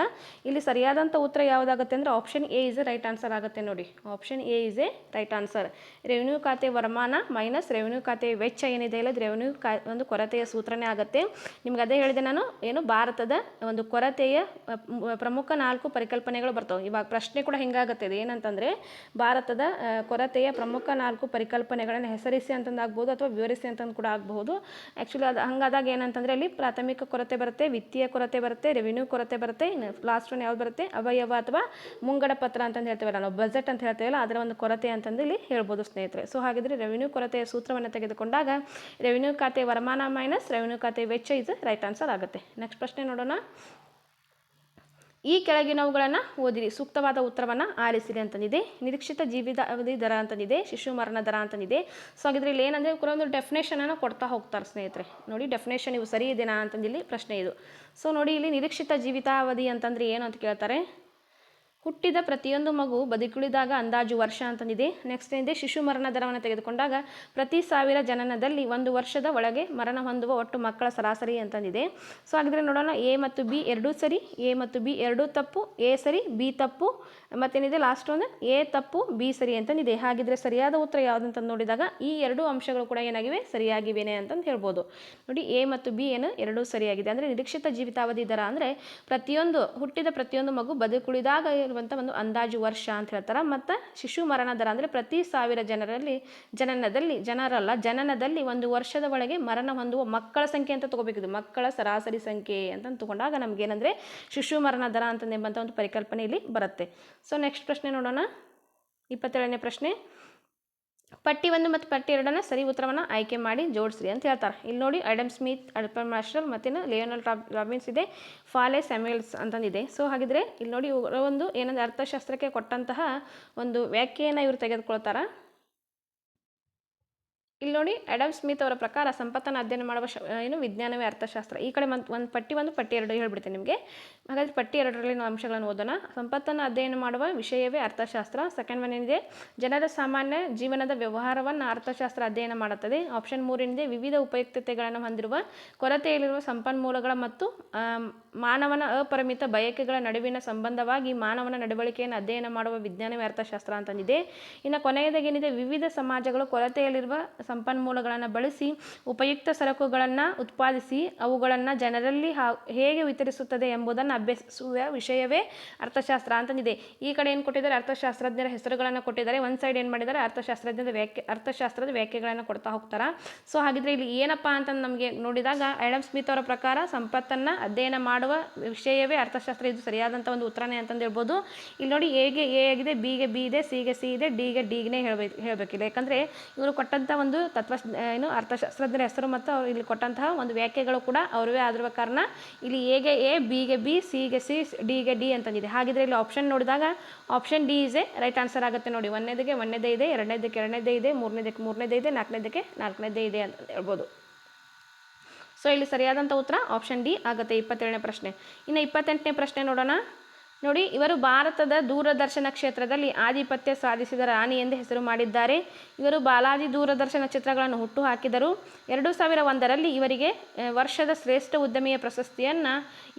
ಇಲ್ಲಿ ಸರಿಯಾದಂಥ ಉತ್ತರ ಯಾವುದಾಗುತ್ತೆ ಅಂದರೆ option A is a right answer ಆಗುತ್ತೆ ನೋಡಿ. Option A is a right answer. Revenue ಖಾತೆ ವರಮಾನ ಮೈನಸ್ ರೆವೆನ್ಯೂ ಖಾತೆ ವೆಚ್ಚ ಏನಿದೆ ಇಲ್ಲ ರೆವೆನ್ಯೂ ಒಂದು ಕೊರತೆಯ ಸೂತ್ರನೇ ಆಗುತ್ತೆ. ನಿಮ್ಗೆ ಅದೇ ಹೇಳಿದೆ ನಾನು, ಏನು ಭಾರತದ ಒಂದು ಕೊರತೆಯ ಪ್ರಮುಖ 4 ಪರಿಕಲ್ಪನೆಗಳು ಬರ್ತವೆ. ಇವಾಗ ಪ್ರಶ್ನೆ ಕೂಡ ಹಿಂಗಾಗುತ್ತೆ, ಇದು ಏನಂತಂದರೆ ಭಾರತದ ಕೊರತೆಯ ಪ್ರಮುಖ 4 ಪರಿಕಲ್ಪನೆಗಳನ್ನು ಹೆಸರಿಸಿ ಅಂತಂದಾಗ್ಬೋದು ಅಥವಾ ವಿವರಿಸಿ ಅಂತಂದು ಕೂಡ ಆಗಬಹುದು. ಆ್ಯಕ್ಚುಲಿ ಅದು ಹಂಗಾದಾಗ ಏನಂತಂದರೆ ಅಲ್ಲಿ ಪ್ರಾಥಮಿಕ ಕೊರತೆ ಬರುತ್ತೆ, ವಿತ್ತೀಯ ಕೊರತೆ ಬರುತ್ತೆ, ರೆವೆನ್ಯೂ ಕೊರತೆ ಬರುತ್ತೆ, ಲಾಸ್ಟ್ ಒನ್ ಯಾವ್ದು ಬರುತ್ತೆ ಅವಯವ ಅಥವಾ ಮುಂಗಡ ಪತ್ರ ಅಂತಂದು ಹೇಳ್ತೇವಲ್ಲ ನಾವು, ಬಜೆಟ್ ಅಂತ ಹೇಳ್ತೇವಲ್ಲ ಅದರ ಒಂದು ಕೊರತೆ ಅಂತಂದು ಇಲ್ಲಿ ಹೇಳ್ಬೋದು ಸ್ನೇಹಿತರೆ. ಸೊ ಹಾಗಿದ್ರೆ ರೆವೆನ್ಯೂ ಕೊರತೆಯ ಸೂತ್ರವನ್ನು ತೆಗೆದುಕೊಂಡಾಗ ರೆವೆನ್ಯೂ ಖಾತೆ ವರಮಾನ ಮೈನಸ್ ರೆವೆನ್ಯೂ ಖಾತೆ ವೆಚ್ಚ ಇದು ರೈಟ್ ಆನ್ಸರ್ ಆಗುತ್ತೆ. ನೆಕ್ಸ್ಟ್ ಪ್ರಶ್ನೆ ನೋಡೋಣ. ಈ ಕೆಳಗಿನವುಗಳನ್ನು ಓದಿರಿ, ಸೂಕ್ತವಾದ ಉತ್ತರವನ್ನು ಆರಿಸಿರಿ ಅಂತಂದಿದೆ. ನಿರೀಕ್ಷಿತ ಜೀವಿತಾವಧಿ ದರ ಅಂತಂದಿದೆ, ಶಿಶು ಮರಣ ದರ ಅಂತಂದಿದೆ. ಸೊ ಹಾಗಿದ್ರೆ ಇಲ್ಲಿ ಏನಂದರೆ ಒಂದು ಡೆಫಿನೇಷನನ್ನು ಕೊಡ್ತಾ ಹೋಗ್ತಾರೆ ಸ್ನೇಹಿತರೆ. ನೋಡಿ ಡೆಫಿನೇಷನ್ ಇವು ಸರಿ ಇದೆನಾ ಅಂತಂದಿಲ್ಲಿ ಪ್ರಶ್ನೆ ಇದು. ಸೊ ನೋಡಿ ಇಲ್ಲಿ ನಿರೀಕ್ಷಿತ ಜೀವಿತಾವಧಿ ಅಂತಂದರೆ ಏನು ಅಂತ ಕೇಳ್ತಾರೆ. ಹುಟ್ಟಿದ ಪ್ರತಿಯೊಂದು ಮಗು ಬದುಕುಳಿದಾಗ ಅಂದಾಜು ವರ್ಷ ಅಂತಂದಿದೆ. ನೆಕ್ಸ್ಟ್ ಏನಿದೆ ಶಿಶು ಮರಣ ದರವನ್ನು ತೆಗೆದುಕೊಂಡಾಗ ಪ್ರತಿ 1000 ಜನನದಲ್ಲಿ 1 ವರ್ಷದ ಒಳಗೆ ಮರಣ ಹೊಂದುವ ಒಟ್ಟು ಮಕ್ಕಳ ಸರಾಸರಿ ಅಂತಂದಿದೆ. ಸೊ ಹಾಗಿದ್ರೆ ನೋಡೋಣ, ಎ ಮತ್ತು ಬಿ ಎರಡೂ ಸರಿ, ಎ ಮತ್ತು ಬಿ ಎರಡೂ ತಪ್ಪು, ಎ ಸರಿ ಬಿ ತಪ್ಪು, ಮತ್ತೇನಿದೆ ಲಾಸ್ಟ್ ಒಂದು ಎ ತಪ್ಪು ಬಿ ಸರಿ ಅಂತಂದಿದೆ. ಹಾಗಿದ್ರೆ ಸರಿಯಾದ ಉತ್ತರ ಯಾವುದಂತಂದು ನೋಡಿದಾಗ ಈ ಎರಡೂ ಅಂಶಗಳು ಕೂಡ ಏನಾಗಿವೆ ಸರಿಯಾಗಿವೆ ಅಂತಂದು ಹೇಳ್ಬೋದು. ನೋಡಿ ಎ ಮತ್ತು ಬಿ ಏನು ಎರಡೂ ಸರಿಯಾಗಿದೆ. ಅಂದರೆ ನಿರೀಕ್ಷಿತ ಜೀವಿತಾವಧಿ ದರ ಅಂದರೆ ಹುಟ್ಟಿದ ಪ್ರತಿಯೊಂದು ಮಗು ಬದುಕುಳಿದಾಗ ಇರುವಂಥ ಒಂದು ಅಂದಾಜು ವರ್ಷ ಅಂತ ಹೇಳ್ತಾರೆ. ಮತ್ತು ಶಿಶು ಮರಣ ದರ ಅಂದರೆ ಪ್ರತಿ 1000 ಜನನದಲ್ಲಿ 1 ವರ್ಷದ ಒಳಗೆ ಮರಣ ಹೊಂದುವ ಮಕ್ಕಳ ಸಂಖ್ಯೆ ಅಂತ ತಗೋಬೇಕಿದು, ಮಕ್ಕಳ ಸರಾಸರಿ ಸಂಖ್ಯೆ ಅಂತ ತಗೊಂಡಾಗ ನಮಗೇನಂದರೆ ಶಿಶು ಮರಣ ದರ ಅಂತಂದೆಂಬಂಥ ಒಂದು ಪರಿಕಲ್ಪನೆ ಇಲ್ಲಿ ಬರುತ್ತೆ. ಸೊ ನೆಕ್ಸ್ಟ್ ಪ್ರಶ್ನೆ ನೋಡೋಣ. 27ನೇ ಪ್ರಶ್ನೆ, ಪಟ್ಟಿ 1 ಮತ್ತು ಪಟ್ಟಿ 2 ಸರಿ ಉತ್ತರವನ್ನು ಆಯ್ಕೆ ಮಾಡಿ ಜೋಡಿಸ್ರಿ ಅಂತ ಹೇಳ್ತಾರೆ. ಇಲ್ಲಿ ನೋಡಿ ಆಡಮ್ ಸ್ಮಿತ್, ಅಲ್ಬರ್ಟ್ ಮಾರ್ಷಲ್ ಮತ್ತು ಲಿಯೋನಲ್ ರಾಬಿನ್ಸ್ ಇದೆ, ಫಾಲೆ ಸ್ಯಾಮ್ಯುಯಲ್ಸ್ ಅಂತಂದಿದೆ. ಸೊ ಹಾಗಿದ್ರೆ ಇಲ್ಲಿ ನೋಡಿ ಒಂದು ಏನಂದ್ರೆ ಅರ್ಥಶಾಸ್ತ್ರಕ್ಕೆ ಕೊಟ್ಟಂತಹ ಒಂದು ವ್ಯಾಖ್ಯೆಯನ್ನು ಇವರು ತೆಗೆದುಕೊಳ್ತಾರೆ. ಇಲ್ಲಿ ನೋಡಿ ಆಡಮ್ ಸ್ಮಿತ್ ಅವರ ಪ್ರಕಾರ ಸಂಪತ್ತನ್ನು ಅಧ್ಯಯನ ಮಾಡುವ ವಿಜ್ಞಾನವೇ ಅರ್ಥಶಾಸ್ತ್ರ. ಈ ಕಡೆ ಒಂದು ಪಟ್ಟಿ 1 ಪಟ್ಟಿ 2 ಹೇಳ್ಬಿಡ್ತೇನೆ ನಿಮಗೆ. ಹಾಗಾದರೆ ಪಟ್ಟಿ 2ರಲ್ಲಿ ನಾವು ಅಂಶಗಳನ್ನು ಓದೋಣ. ಸಂಪತ್ತನ್ನು ಅಧ್ಯಯನ ಮಾಡುವ ವಿಷಯವೇ ಅರ್ಥಶಾಸ್ತ್ರ. ಸೆಕೆಂಡ್ ಒನ್ ಏನಿದೆ ಜನರ ಸಾಮಾನ್ಯ ಜೀವನದ ವ್ಯವಹಾರವನ್ನು ಅರ್ಥಶಾಸ್ತ್ರ ಅಧ್ಯಯನ ಮಾಡುತ್ತದೆ. ಆಪ್ಷನ್ 3 ಏನಿದೆ ವಿವಿಧ ಉಪಯುಕ್ತತೆಗಳನ್ನು ಹೊಂದಿರುವ ಕೊರತೆಯಲ್ಲಿರುವ ಸಂಪನ್ಮೂಲಗಳ ಮತ್ತು ಮಾನವನ ಅಪರಿಮಿತ ಬಯಕೆಗಳ ನಡುವಿನ ಸಂಬಂಧವಾಗಿ ಮಾನವನ ನಡವಳಿಕೆಯನ್ನು ಅಧ್ಯಯನ ಮಾಡುವ ವಿಜ್ಞಾನವೇ ಅರ್ಥಶಾಸ್ತ್ರ ಅಂತಂದಿದೆ. ಇನ್ನು ಕೊನೆಯದಾಗೇನಿದೆ ವಿವಿಧ ಸಮಾಜಗಳು ಕೊರತೆಯಲ್ಲಿರುವ ಸಂಪನ್ಮೂಲಗಳನ್ನು ಬಳಸಿ ಉಪಯುಕ್ತ ಸರಕುಗಳನ್ನು ಉತ್ಪಾದಿಸಿ ಅವುಗಳನ್ನು ಜನರಲ್ಲಿ ಹೇಗೆ ವಿತರಿಸುತ್ತದೆ ಎಂಬುದನ್ನು ಅಭ್ಯಸಿಸುವ ವಿಷಯವೇ ಅರ್ಥಶಾಸ್ತ್ರ ಅಂತಂದಿದೆ. ಈ ಕಡೆ ಏನು ಕೊಟ್ಟಿದ್ದಾರೆ, ಅರ್ಥಶಾಸ್ತ್ರಜ್ಞರ ಹೆಸರುಗಳನ್ನು ಕೊಟ್ಟಿದ್ದಾರೆ. ಒಂದು ಸೈಡ್ ಏನು ಮಾಡಿದ್ದಾರೆ, ಅರ್ಥಶಾಸ್ತ್ರದ ವ್ಯಾಖ್ಯೆಗಳನ್ನು ಕೊಡ್ತಾ ಹೋಗ್ತಾರೆ. ಸೊ ಹಾಗಿದ್ರೆ ಇಲ್ಲಿ ಏನಪ್ಪ ಅಂತಂದು ನಮಗೆ ನೋಡಿದಾಗ ಆಡಮ್ ಸ್ಮಿತ್ ಅವರ ಪ್ರಕಾರ ಸಂಪತ್ತನ್ನು ಅಧ್ಯಯನ ಮಾಡುವ ವಿಷಯವೇ ಅರ್ಥಶಾಸ್ತ್ರ, ಇದು ಸರಿಯಾದಂಥ ಒಂದು ಉತ್ತರನೇ ಅಂತಂದು ಹೇಳ್ಬೋದು. ಇಲ್ಲಿ ನೋಡಿ, ಎಗೆ ಎ ಆಗಿದೆ, ಬಿಗೆ ಬಿ ಇದೆ, ಸಿಗೆ ಸಿ ಇದೆ, ಡಿಗೆ ಡಿಗೆ ಹೇಳಬೇಕಿಲ್ಲ. ಯಾಕಂದರೆ ಇವರು ಕೊಟ್ಟಂಥ ಒಂದು ಅರ್ಥಶಾಸ್ತ್ರಜ್ಞರ ಹೆಸರು ಮತ್ತು ಅವರು ಇಲ್ಲಿ ಕೊಟ್ಟಂತಹ ಒಂದು ವ್ಯಾಖ್ಯೆಗಳು ಕೂಡ ಅವರವೇ ಆಗಿರುವ ಕಾರಣ ಇಲ್ಲಿ ಎಗೆ ಎ, ಬಿಗೆ ಬಿ, ಸಿಗೆ ಸಿ, ಡಿಗೆ ಡಿ ಅಂತಂದಿದೆ. ಹಾಗಿದ್ರೆ ಇಲ್ಲಿ ಆಪ್ಷನ್ ನೋಡಿದಾಗ option D is a right answer ಆಗುತ್ತೆ ನೋಡಿ. ಒಂದನೇದೇ ಇದೆ, ಎರಡನೇದೇ ಇದೆ, ಮೂರನೇದೇ ಇದೆ, ನಾಲ್ಕನೇದೇ ಇದೆ ಅಂತ ಹೇಳ್ಬೋದು. ಸೊ ಇಲ್ಲಿ ಸರಿಯಾದಂಥ ಉತ್ತರ ಆಪ್ಷನ್ ಡಿ ಆಗುತ್ತೆ 27ನೇ ಪ್ರಶ್ನೆ. ಇನ್ನು 28ನೇ ಪ್ರಶ್ನೆ ನೋಡೋಣ. ನೋಡಿ, ಇವರು ಭಾರತದ ದೂರದರ್ಶನ ಕ್ಷೇತ್ರದಲ್ಲಿ ಆಧಿಪತ್ಯ ಸಾಧಿಸಿದ ರಾಣಿ ಎಂದು ಹೆಸರು ಮಾಡಿದ್ದಾರೆ. ಇವರು ಬಾಲಾಜಿ ದೂರದರ್ಶನ ಚಿತ್ರಗಳನ್ನು ಹುಟ್ಟು ಹಾಕಿದರು. 2001ರಲ್ಲಿ ಇವರಿಗೆ ವರ್ಷದ ಶ್ರೇಷ್ಠ ಉದ್ಯಮಿಯ ಪ್ರಶಸ್ತಿಯನ್ನು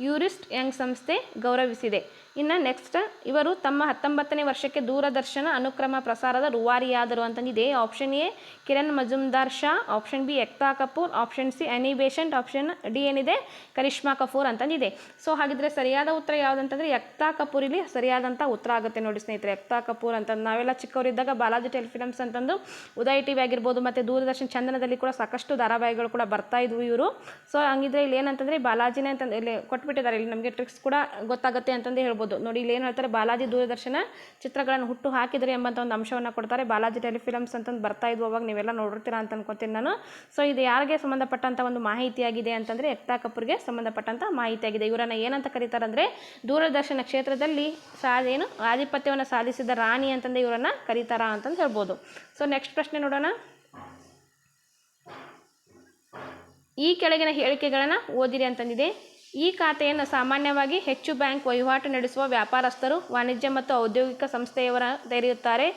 ಯೂರಿಸ್ಟ್ ಯಂಗ್ ಸಂಸ್ಥೆ ಗೌರವಿಸಿದೆ. ಇನ್ನು ನೆಕ್ಸ್ಟ್, ಇವರು ತಮ್ಮ 19ನೇ ವರ್ಷಕ್ಕೆ ದೂರದರ್ಶನ ಅನುಕ್ರಮ ಪ್ರಸಾರದ ರೂವಾರಿಯಾದರು ಅಂತಂದಿದೆ. Option A Kiran Majumdar Shaw, option B Ekta Kapoor, option C Annie Besant, option D ಏನಿದೆ ಕರಿಷ್ಮಾ ಕಪೂರ್ ಅಂತಂದಿದೆ. ಸೊ ಹಾಗಿದ್ರೆ ಸರಿಯಾದ ಉತ್ತರ ಯಾವುದಂತಂದರೆ ಎಕ್ತಾ ಕಪೂರ್ ಇಲ್ಲಿ ಸರಿಯಾದಂಥ ಉತ್ತರ ಆಗುತ್ತೆ ನೋಡಿ ಸ್ನೇಹಿತರೆ. ಎಕ್ತಾ ಕಪೂರ್ ಅಂತಂದು ನಾವೆಲ್ಲ ಚಿಕ್ಕವರಿದ್ದಾಗ ಬಾಲಾಜಿ ಟೆಲಿಫಿಲ್ಮ್ಸ್ ಅಂತಂದು ಉದಯ್ ಟಿವಿ ಆಗಿರ್ಬೋದು ಮತ್ತು ದೂರದರ್ಶನ ಚಂದನದಲ್ಲಿ ಕೂಡ ಸಾಕಷ್ಟು ಧಾರಾವಾಹಿಗಳು ಕೂಡ ಬರ್ತಾ ಇದ್ವು ಇವರು. ಸೊ ಹಂಗಿದ್ರೆ ಇಲ್ಲಿ ಏನಂತಂದರೆ ಬಾಲಾಜಿನೇ ಅಂತಂದು ಇಲ್ಲಿ ಕೊಟ್ಬಿಟ್ಟಿದ್ದಾರೆ. ಇಲ್ಲಿ ನಮಗೆ ಟ್ರಿಕ್ಸ್ ಕೂಡ ಗೊತ್ತಾಗುತ್ತೆ ಅಂತಂದು ಹೇಳ್ಬೋದು ನೋಡಿ. ಇಲ್ಲಿ ಏನು ಹೇಳ್ತಾರೆ, ಬಾಲಾಜಿ ದೂರದರ್ಶನ ಚಿತ್ರಗಳನ್ನು ಹುಟ್ಟು ಹಾಕಿದರೆ ಎಂಬಂಥ ಒಂದು ಅಂಶವನ್ನು ಕೊಡ್ತಾರೆ. ಬಾಲಾಜಿ ಟೆಲಿಫಿಲ್ಮ್ಸ್ ಅಂತಂದು ಬರ್ತಾ ಇದ್ವು, ಅವಾಗ ನೀವೆಲ್ಲ ನೋಡಿರ್ತೀರಾ ಅಂತ ಅನ್ಕೋತೀನಿ ನಾನು. ಸೊ ಇದು ಯಾರಿಗೆ ಸಂಬಂಧಪಟ್ಟಂಥ ಒಂದು ಮಾಹಿತಿಯಾಗಿದೆ ಅಂತಂದರೆ ಎಕ್ತಾ ಕಪೂರ್ಗೆ ಸಂಬಂಧಪಟ್ಟಂಥ ಮಾಹಿತಿಯಾಗಿದೆ. ಇವರನ್ನು ಏನಂತ ಕರೀತಾರೆ ಅಂದರೆ ದೂರದರ್ಶನ ಕ್ಷೇತ್ರದಲ್ಲಿ ಆಧಿಪತ್ಯವನ್ನು ಸಾಧಿಸಿದ ರಾಣಿ ಅಂತಂದು ಇವರನ್ನು ಕರೀತಾರ ಅಂತಂದು ಹೇಳ್ಬೋದು. ಸೊ ನೆಕ್ಸ್ಟ್ ಪ್ರಶ್ನೆ ನೋಡೋಣ. ಈ ಕೆಳಗಿನ ಹೇಳಿಕೆಗಳನ್ನು ಓದಿರಿ ಅಂತಂದಿದೆ. ಈ ಖಾತೆಯನ್ನು ಸಾಮಾನ್ಯವಾಗಿ ಹೆಚ್ಚು ಬ್ಯಾಂಕ್ ವಹಿವಾಟು ನಡೆಸುವ ವ್ಯಾಪಾರಸ್ಥರು, ವಾಣಿಜ್ಯ ಮತ್ತು ಔದ್ಯೋಗಿಕ ಸಂಸ್ಥೆಯವರ ತೆರೆಯುತ್ತಾರೆ.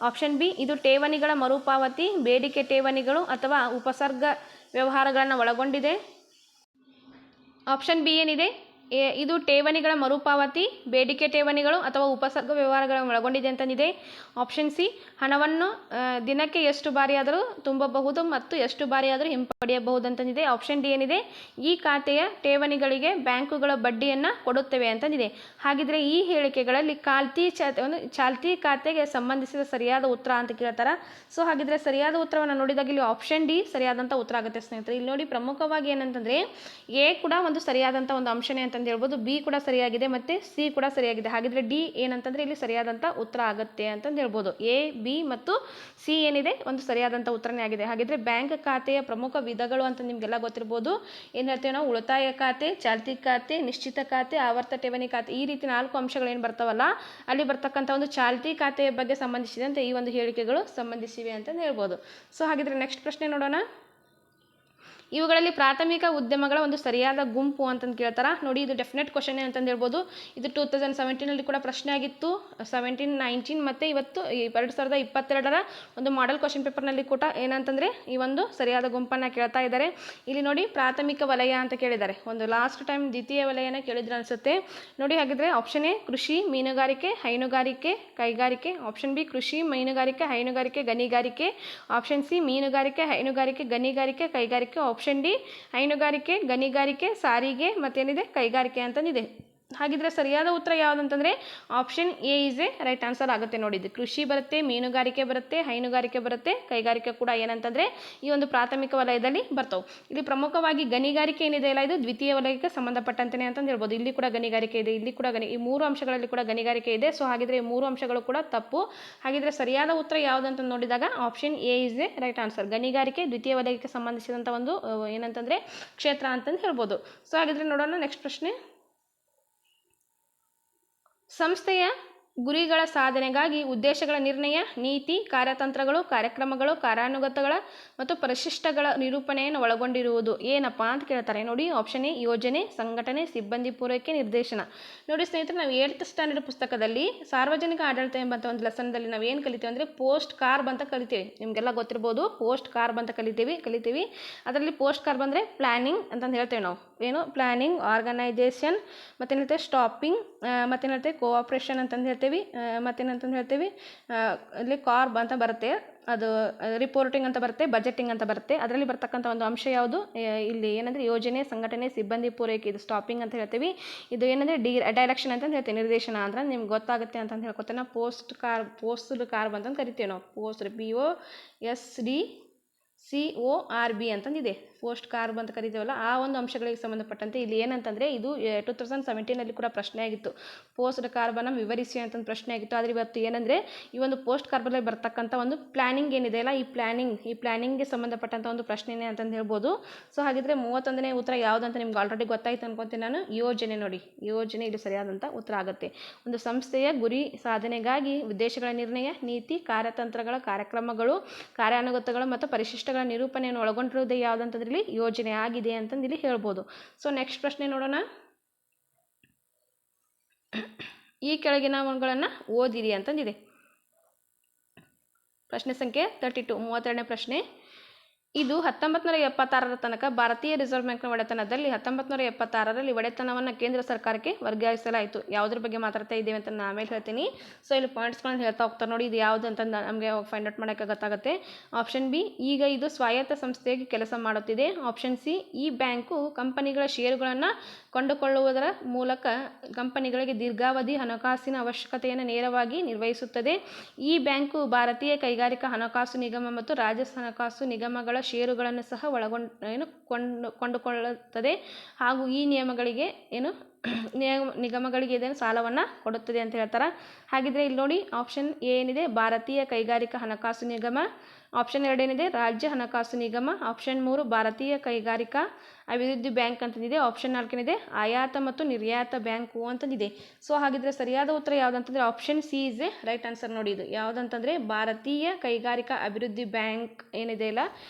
ಆಪ್ಷನ್ ಬಿ ಇದು ಠೇವಣಿಗಳ ಮರುಪಾವತಿ, ಬೇಡಿಕೆ ಠೇವಣಿಗಳು ಅಥವಾ ಉಪಸರ್ಗ ವ್ಯವಹಾರಗಳನ್ನು ಒಳಗೊಂಡಿದೆ. ಆಪ್ಷನ್ ಬಿ ಏನಿದೆ, ಇದು ಠೇವಣಿಗಳ ಮರುಪಾವತಿ, ಬೇಡಿಕೆ ಠೇವಣಿಗಳು ಅಥವಾ ಉಪಸರ್ಗ ವ್ಯವಹಾರಗಳನ್ನು ಒಳಗೊಂಡಿದೆ ಅಂತಂದಿದೆ. ಆಪ್ಷನ್ ಸಿ ಹಣವನ್ನು ದಿನಕ್ಕೆ ಎಷ್ಟು ಬಾರಿಯಾದರೂ ತುಂಬಬಹುದು ಮತ್ತು ಎಷ್ಟು ಬಾರಿಯಾದರೂ ಹಿಂಪಡೆಯಬಹುದು ಅಂತಂದಿದೆ. ಆಪ್ಷನ್ ಡಿ ಏನಿದೆ, ಈ ಖಾತೆಯ ಠೇವಣಿಗಳಿಗೆ ಬ್ಯಾಂಕುಗಳ ಬಡ್ಡಿಯನ್ನು ಕೊಡುತ್ತವೆ ಅಂತಂದಿದೆ. ಹಾಗಿದ್ರೆ ಈ ಹೇಳಿಕೆಗಳಲ್ಲಿ ಚಾಲ್ತಿ ಖಾತೆಗೆ ಸಂಬಂಧಿಸಿದ ಸರಿಯಾದ ಉತ್ತರ ಅಂತ ಕೇಳ್ತಾರೆ. ಸೊ ಹಾಗಿದ್ರೆ ಸರಿಯಾದ ಉತ್ತರವನ್ನು ನೋಡಿದಾಗ ಇಲ್ಲಿ ಆಪ್ಷನ್ ಡಿ ಸರಿಯಾದಂಥ ಉತ್ತರ ಆಗುತ್ತೆ ಸ್ನೇಹಿತರೆ. ಇಲ್ಲಿ ನೋಡಿ, ಪ್ರಮುಖವಾಗಿ ಏನಂತಂದರೆ ಎ ಕೂಡ ಒಂದು ಸರಿಯಾದಂಥ ಒಂದು ಅಂಶನೇ ಅಂತ ಹೇಳ್ಬೋದು, ಬಿ ಕೂಡ ಸರಿಯಾಗಿದೆ ಮತ್ತು ಸಿ ಕೂಡ ಸರಿಯಾಗಿದೆ. ಹಾಗಿದ್ರೆ ಡಿ ಏನಂತಂದರೆ ಇಲ್ಲಿ ಸರಿಯಾದಂಥ ಉತ್ತರ ಆಗುತ್ತೆ ಅಂತಂದು ಹೇಳ್ಬೋದು. ಎ, ಬಿ ಮತ್ತು ಸಿ ಏನಿದೆ ಒಂದು ಸರಿಯಾದಂಥ ಉತ್ತರನೇ ಆಗಿದೆ. ಹಾಗಿದ್ರೆ ಬ್ಯಾಂಕ್ ಖಾತೆಯ ಪ್ರಮುಖ ವಿಧಗಳು ಅಂತ ನಿಮಗೆಲ್ಲ ಗೊತ್ತಿರ್ಬೋದು. ಏನು ಹೇಳ್ತೇವೆ ನಾವು, ಉಳಿತಾಯ ಖಾತೆ, ಚಾಲ್ತಿ ಖಾತೆ, ನಿಶ್ಚಿತ ಖಾತೆ, ಆವರ್ತ ಠೇವಣಿ ಖಾತೆ, ಈ ರೀತಿ 4 ಅಂಶಗಳೇನು ಬರ್ತಾವಲ್ಲ, ಅಲ್ಲಿ ಬರ್ತಕ್ಕಂಥ ಒಂದು ಚಾಲ್ತಿ ಖಾತೆಯ ಬಗ್ಗೆ ಸಂಬಂಧಿಸಿದಂತೆ ಈ ಒಂದು ಹೇಳಿಕೆಗಳು ಸಂಬಂಧಿಸಿವೆ ಅಂತಂದು ಹೇಳ್ಬೋದು. ಸೊ ಹಾಗಿದ್ರೆ ನೆಕ್ಸ್ಟ್ ಪ್ರಶ್ನೆ ನೋಡೋಣ. ಇವುಗಳಲ್ಲಿ ಪ್ರಾಥಮಿಕ ಉದ್ಯಮಗಳ ಒಂದು ಸರಿಯಾದ ಗುಂಪು ಅಂತಂದು ಕೇಳ್ತಾರೆ ನೋಡಿ. ಇದು ಡೆಫಿನೆಟ್ ಕ್ವಶನ್ ಅಂತಂದು ಹೇಳ್ಬೋದು. ಇದು 2017ನಲ್ಲಿ ಕೂಡ ಪ್ರಶ್ನೆ ಆಗಿತ್ತು, 17, 19 ಮತ್ತು ಇವತ್ತು 2022ರ ಒಂದು ಮಾಡೆಲ್ ಕ್ವಶನ್ ಪೇಪರ್ನಲ್ಲಿ ಕೂಡ ಏನಂತಂದರೆ ಈ ಒಂದು ಸರಿಯಾದ ಗುಂಪನ್ನು ಕೇಳ್ತಾ ಇದ್ದಾರೆ. ಇಲ್ಲಿ ನೋಡಿ, ಪ್ರಾಥಮಿಕ ವಲಯ ಅಂತ ಕೇಳಿದ್ದಾರೆ. ಒಂದು ಲಾಸ್ಟ್ ಟೈಮ್ ದ್ವಿತೀಯ ವಲಯನ ಕೇಳಿದ್ರೆ ಅನಿಸುತ್ತೆ ನೋಡಿ. ಹಾಗಿದ್ರೆ ಆಪ್ಷನ್ ಎ ಕೃಷಿ, ಮೀನುಗಾರಿಕೆ, ಹೈನುಗಾರಿಕೆ, ಕೈಗಾರಿಕೆ. ಆಪ್ಷನ್ ಬಿ ಕೃಷಿ, ಮೀನುಗಾರಿಕೆ, ಹೈನುಗಾರಿಕೆ, ಗಣಿಗಾರಿಕೆ. ಆಪ್ಷನ್ ಸಿ ಮೀನುಗಾರಿಕೆ, ಹೈನುಗಾರಿಕೆ, ಗಣಿಗಾರಿಕೆ, ಕೈಗಾರಿಕೆ. ಆಪ್ಷನ್ ಡಿ ಹೈನುಗಾರಿಕೆ, ಗಣಿಗಾರಿಕೆ, ಸಾರಿಗೆ ಮತ್ತೇನಿದೆ ಕೈಗಾರಿಕೆ ಅಂತಂದಿದೆ. ಹಾಗಿದ್ರೆ ಸರಿಯಾದ ಉತ್ತರ ಯಾವುದಂತಂದರೆ option A is a right answer ಆಗುತ್ತೆ ನೋಡಿದ್ದು. ಕೃಷಿ ಬರುತ್ತೆ, ಮೀನುಗಾರಿಕೆ ಬರುತ್ತೆ, ಹೈನುಗಾರಿಕೆ ಬರುತ್ತೆ, ಕೈಗಾರಿಕೆ ಕೂಡ ಏನಂತಂದರೆ ಈ ಒಂದು ಪ್ರಾಥಮಿಕ ವಲಯದಲ್ಲಿ ಬರ್ತವೆ. ಇಲ್ಲಿ ಪ್ರಮುಖವಾಗಿ ಗಣಿಗಾರಿಕೆ ಏನಿದೆ ಅಲ್ಲ, ಇದು ದ್ವಿತೀಯ ವಲಯಕ್ಕೆ ಸಂಬಂಧಪಟ್ಟಂತೆ ಅಂತಂದು ಹೇಳ್ಬೋದು. ಇಲ್ಲಿ ಕೂಡ ಗಣಿಗಾರಿಕೆ ಇದೆ, ಇಲ್ಲಿ ಕೂಡ ಈ 3 ಅಂಶಗಳಲ್ಲಿ ಕೂಡ ಗಣಿಗಾರಿಕೆ ಇದೆ. ಸೊ ಹಾಗಿದ್ರೆ ಈ 3 ಅಂಶಗಳು ಕೂಡ ತಪ್ಪು. ಹಾಗಿದ್ರೆ ಸರಿಯಾದ ಉತ್ತರ ಯಾವುದಂತ ನೋಡಿದಾಗ option A is a right answer. ಗಣಿಗಾರಿಕೆ ದ್ವಿತೀಯ ವಲಯಕ್ಕೆ ಸಂಬಂಧಿಸಿದಂಥ ಒಂದು ಏನಂತಂದರೆ ಕ್ಷೇತ್ರ ಅಂತಂದು ಹೇಳ್ಬೋದು. ಸೊ ಹಾಗಿದ್ರೆ ನೋಡೋಣ ನೆಕ್ಸ್ಟ್ ಪ್ರಶ್ನೆ. ಸಂಸ್ಥೆಯ ಗುರಿಗಳ ಸಾಧನೆಗಾಗಿ ಉದ್ದೇಶಗಳ ನಿರ್ಣಯ, ನೀತಿ, ಕಾರ್ಯತಂತ್ರಗಳು, ಕಾರ್ಯಕ್ರಮಗಳು, ಕಾರ್ಯಾನುಗತಗಳ ಮತ್ತು ಪರಿಶಿಷ್ಟಗಳ ನಿರೂಪಣೆಯನ್ನು ಒಳಗೊಂಡಿರುವುದು ಏನಪ್ಪ ಅಂತ ಕೇಳ್ತಾರೆ ನೋಡಿ. ಆಪ್ಷನ್ ಎ ಯೋಜನೆ, ಸಂಘಟನೆ, ಸಿಬ್ಬಂದಿ ಪೂರೈಕೆ, ನಿರ್ದೇಶನ. ನೋಡಿ ಸ್ನೇಹಿತರೆ, ನಾವು 8th ಸ್ಟ್ಯಾಂಡರ್ಡ್ ಪುಸ್ತಕದಲ್ಲಿ ಸಾರ್ವಜನಿಕ ಆಡಳಿತ ಎಂಬಂಥ ಒಂದು ಲೆಸನ್ದಲ್ಲಿ ನಾವು ಏನು ಕಲಿತೀವಿ ಅಂದರೆ ಪೋಸ್ಟ್ ಕಾರ್ಬ್ ಅಂತ ಕಲಿತೀವಿ. ನಿಮಗೆಲ್ಲ ಗೊತ್ತಿರ್ಬೋದು, ಪೋಸ್ಟ್ ಕಾರ್ಬ್ ಅಂತ ಕಲಿತೀವಿ. ಅದರಲ್ಲಿ ಪೋಸ್ಟ್ ಕಾರ್ಬ್ ಅಂದರೆ ಪ್ಲ್ಯಾನಿಂಗ್ ಅಂತಂದು ಹೇಳ್ತೇವೆ ನಾವು. ಏನು ಪ್ಲ್ಯಾನಿಂಗ್, ಆರ್ಗನೈಜೇಷನ್, ಮತ್ತೇನಿರುತ್ತೆ ಸ್ಟಾಪಿಂಗ್, ಮತ್ತೇನಿರುತ್ತೆ ಕೋಆಪ್ರೇಷನ್ ಅಂತಂದು ಹೇಳ್ತೀವಿ, ಮತ್ತೇನಂತಂದು ಹೇಳ್ತೀವಿ ಇಲ್ಲಿ ಕಾರ್ಬ್ ಅಂತ ಬರುತ್ತೆ, ಅದು ರಿಪೋರ್ಟಿಂಗ್ ಅಂತ ಬರುತ್ತೆ, ಬಜೆಟಿಂಗ್ ಅಂತ ಬರುತ್ತೆ. ಅದರಲ್ಲಿ ಬರ್ತಕ್ಕಂಥ ಒಂದು ಅಂಶ ಯಾವುದು ಇಲ್ಲಿ ಏನಂದರೆ ಯೋಜನೆ, ಸಂಘಟನೆ, ಸಿಬ್ಬಂದಿ ಪೂರೈಕೆ, ಇದು ಸ್ಟಾಪಿಂಗ್ ಅಂತ ಹೇಳ್ತೀವಿ. ಇದು ಏನಂದರೆ ಡೈರೆಕ್ಷನ್ ಅಂತಂದು ಹೇಳ್ತೀವಿ, ನಿರ್ದೇಶನ ಅಂದ್ರೆ ನಿಮ್ಗೆ ಗೊತ್ತಾಗುತ್ತೆ ಅಂತಂದು ಹೇಳ್ಕೊತೇನೆ. ಪೋಸ್ಟಲ್ ಕಾರ್ಬ್ ಅಂತಂದು ಕರಿತೀವಿ ನಾವು, POSTCORB ಅಂತಂದಿದೆ, ಪೋಸ್ಟ್ ಕಾರ್ಬ್ ಅಂತ ಕರಿತೀವಲ್ಲ, ಆ ಒಂದು ಅಂಶಗಳಿಗೆ ಸಂಬಂಧಪಟ್ಟಂತೆ ಇಲ್ಲಿ ಏನಂತಂದರೆ ಇದು 2017 ಕೂಡ ಪ್ರಶ್ನೆ ಆಗಿತ್ತು. ಪೋಸ್ಟ್ ಕಾರ್ಬನ್ನ ವಿವರಿಸಿ ಅಂತಂದು ಪ್ರಶ್ನೆ ಆಗಿತ್ತು. ಆದರೆ ಇವತ್ತು ಏನಂದರೆ ಈ ಒಂದು ಪೋಸ್ಟ್ ಕಾರ್ಬಲ್ಲಿ ಬರ್ತಕ್ಕಂಥ ಒಂದು ಪ್ಲ್ಯಾನಿಂಗ್ ಏನಿದೆ ಅಲ್ಲ, ಈ ಪ್ಲ್ಯಾನಿಂಗ್ಗೆ ಸಂಬಂಧಪಟ್ಟಂಥ ಒಂದು ಪ್ರಶ್ನೆನೇ ಅಂತಂದು ಹೇಳ್ಬೋದು. ಸೊ ಹಾಗಿದ್ರೆ 31ನೇ ಉತ್ತರ ಯಾವುದಂತ ನಿಮ್ಗೆ ಆಲ್ರೆಡಿ ಗೊತ್ತಾಯ್ತು ಅನ್ಕೊತೀನಿ ನಾನು. ಯೋಜನೆ ನೋಡಿ, ಯೋಜನೆ ಇಲ್ಲಿ ಸರಿಯಾದಂಥ ಉತ್ತರ ಆಗುತ್ತೆ. ಒಂದು ಸಂಸ್ಥೆಯ ಗುರಿ ಸಾಧನೆಗಾಗಿ ಉದ್ದೇಶಗಳ ನಿರ್ಣಯ, ನೀತಿ, ಕಾರ್ಯತಂತ್ರಗಳ ಕಾರ್ಯಕ್ರಮಗಳು, ಕಾರ್ಯಾನುಗತಗಳು ಮತ್ತು ಪರಿಶಿಷ್ಟಗಳ ನಿರೂಪಣೆಯನ್ನು ಒಳಗೊಂಡಿರುವುದೇ ಯಾವುದಂತಂದ್ರೆ ಇಲ್ಲಿ ಯೋಜನೆ ಆಗಿದೆ ಅಂತಂದು ಇಲ್ಲಿ ಹೇಳ್ಬೋದು. ಸೊ ನೆಕ್ಸ್ಟ್ ಪ್ರಶ್ನೆ ನೋಡೋಣ. ಈ ಕೆಳಗಿನವುಗಳನ್ನು ಓದಿರಿ ಅಂತಂದಿದೆ. ಪ್ರಶ್ನೆ ಸಂಖ್ಯೆ 32, 32ನೇ ಪ್ರಶ್ನೆ. ಇದು 1976ರ ತನಕ ಭಾರತೀಯ ರಿಸರ್ವ್ ಬ್ಯಾಂಕ್ನ ಒಡೆತನದಲ್ಲಿ 1976ರಲ್ಲಿ ಒಡೆತನವನ್ನು ಕೇಂದ್ರ ಸರ್ಕಾರಕ್ಕೆ ವರ್ಗಾಯಿಸಲಾಯಿತು. ಯಾವುದ್ರ ಬಗ್ಗೆ ಮಾತಾಡ್ತಾ ಇದ್ದೇವೆ ಅಂತ ನಾನು ಆಮೇಲೆ ಹೇಳ್ತೀನಿ. ಸೊ ಇಲ್ಲಿ ಪಾಯಿಂಟ್ಸ್ಗಳನ್ನು ಹೇಳ್ತಾ ಹೋಗ್ತಾರೆ ನೋಡಿ, ಇದು ಯಾವುದು ಅಂತ ನಮಗೆ ಫೈಂಡ್ ಔಟ್ ಮಾಡೋಕ್ಕೆ ಗೊತ್ತಾಗುತ್ತೆ. ಆಪ್ಷನ್ ಬಿ, ಈಗ ಇದು ಸ್ವಾಯತ್ತ ಸಂಸ್ಥೆಯಾಗಿ ಕೆಲಸ ಮಾಡುತ್ತಿದೆ. ಆಪ್ಷನ್ ಸಿ, ಈ ಬ್ಯಾಂಕು ಕಂಪನಿಗಳ ಷೇರುಗಳನ್ನು ಕೊಂಡುಕೊಳ್ಳುವುದರ ಮೂಲಕ ಕಂಪನಿಗಳಿಗೆ ದೀರ್ಘಾವಧಿ ಹಣಕಾಸಿನ ಅವಶ್ಯಕತೆಯನ್ನು ನೇರವಾಗಿ ನಿರ್ವಹಿಸುತ್ತದೆ. ಈ ಬ್ಯಾಂಕು ಭಾರತೀಯ ಕೈಗಾರಿಕಾ ಹಣಕಾಸು ನಿಗಮ ಮತ್ತು ರಾಜ್ಯ ಹಣಕಾಸು ನಿಗಮಗಳ ಷೇರುಗಳನ್ನು ಸಹ ಕೊಂಡುಕೊಳ್ಳುತ್ತದೆ ಹಾಗೂ ಈ ನಿಗಮಗಳಿಗೆ ಇದನ್ನು ಸಾಲವನ್ನು ಕೊಡುತ್ತದೆ ಅಂತ ಹೇಳ್ತಾರೆ. ಹಾಗಿದ್ರೆ ಇಲ್ಲಿ ನೋಡಿ, ಆಪ್ಷನ್ ಎ ಏನಿದೆ ಭಾರತೀಯ ಕೈಗಾರಿಕಾ ಹಣಕಾಸು ನಿಗಮ, ಆಪ್ಷನ್ 2 ಏನಿದೆ ರಾಜ್ಯ ಹಣಕಾಸು ನಿಗಮ, ಆಪ್ಷನ್ 3 ಭಾರತೀಯ ಕೈಗಾರಿಕಾ ಅಭಿವೃದ್ಧಿ ಬ್ಯಾಂಕ್ ಅಂತಂದಿದೆ, ಆಪ್ಷನ್ 4 ಏನಿದೆ ಆಯಾತ ಮತ್ತು ನಿರ್ಯಾತ ಬ್ಯಾಂಕು ಅಂತಂದಿದೆ. ಸೊ ಹಾಗಿದ್ರೆ ಸರಿಯಾದ ಉತ್ತರ ಯಾವುದಂತಂದರೆ option C is a right answer. ನೋಡಿ, ಇದು ಯಾವುದಂತಂದರೆ ಭಾರತೀಯ ಕೈಗಾರಿಕಾ ಅಭಿವೃದ್ಧಿ ಬ್ಯಾಂಕ್ ಏನಿದೆ ಇಲ್ಲ,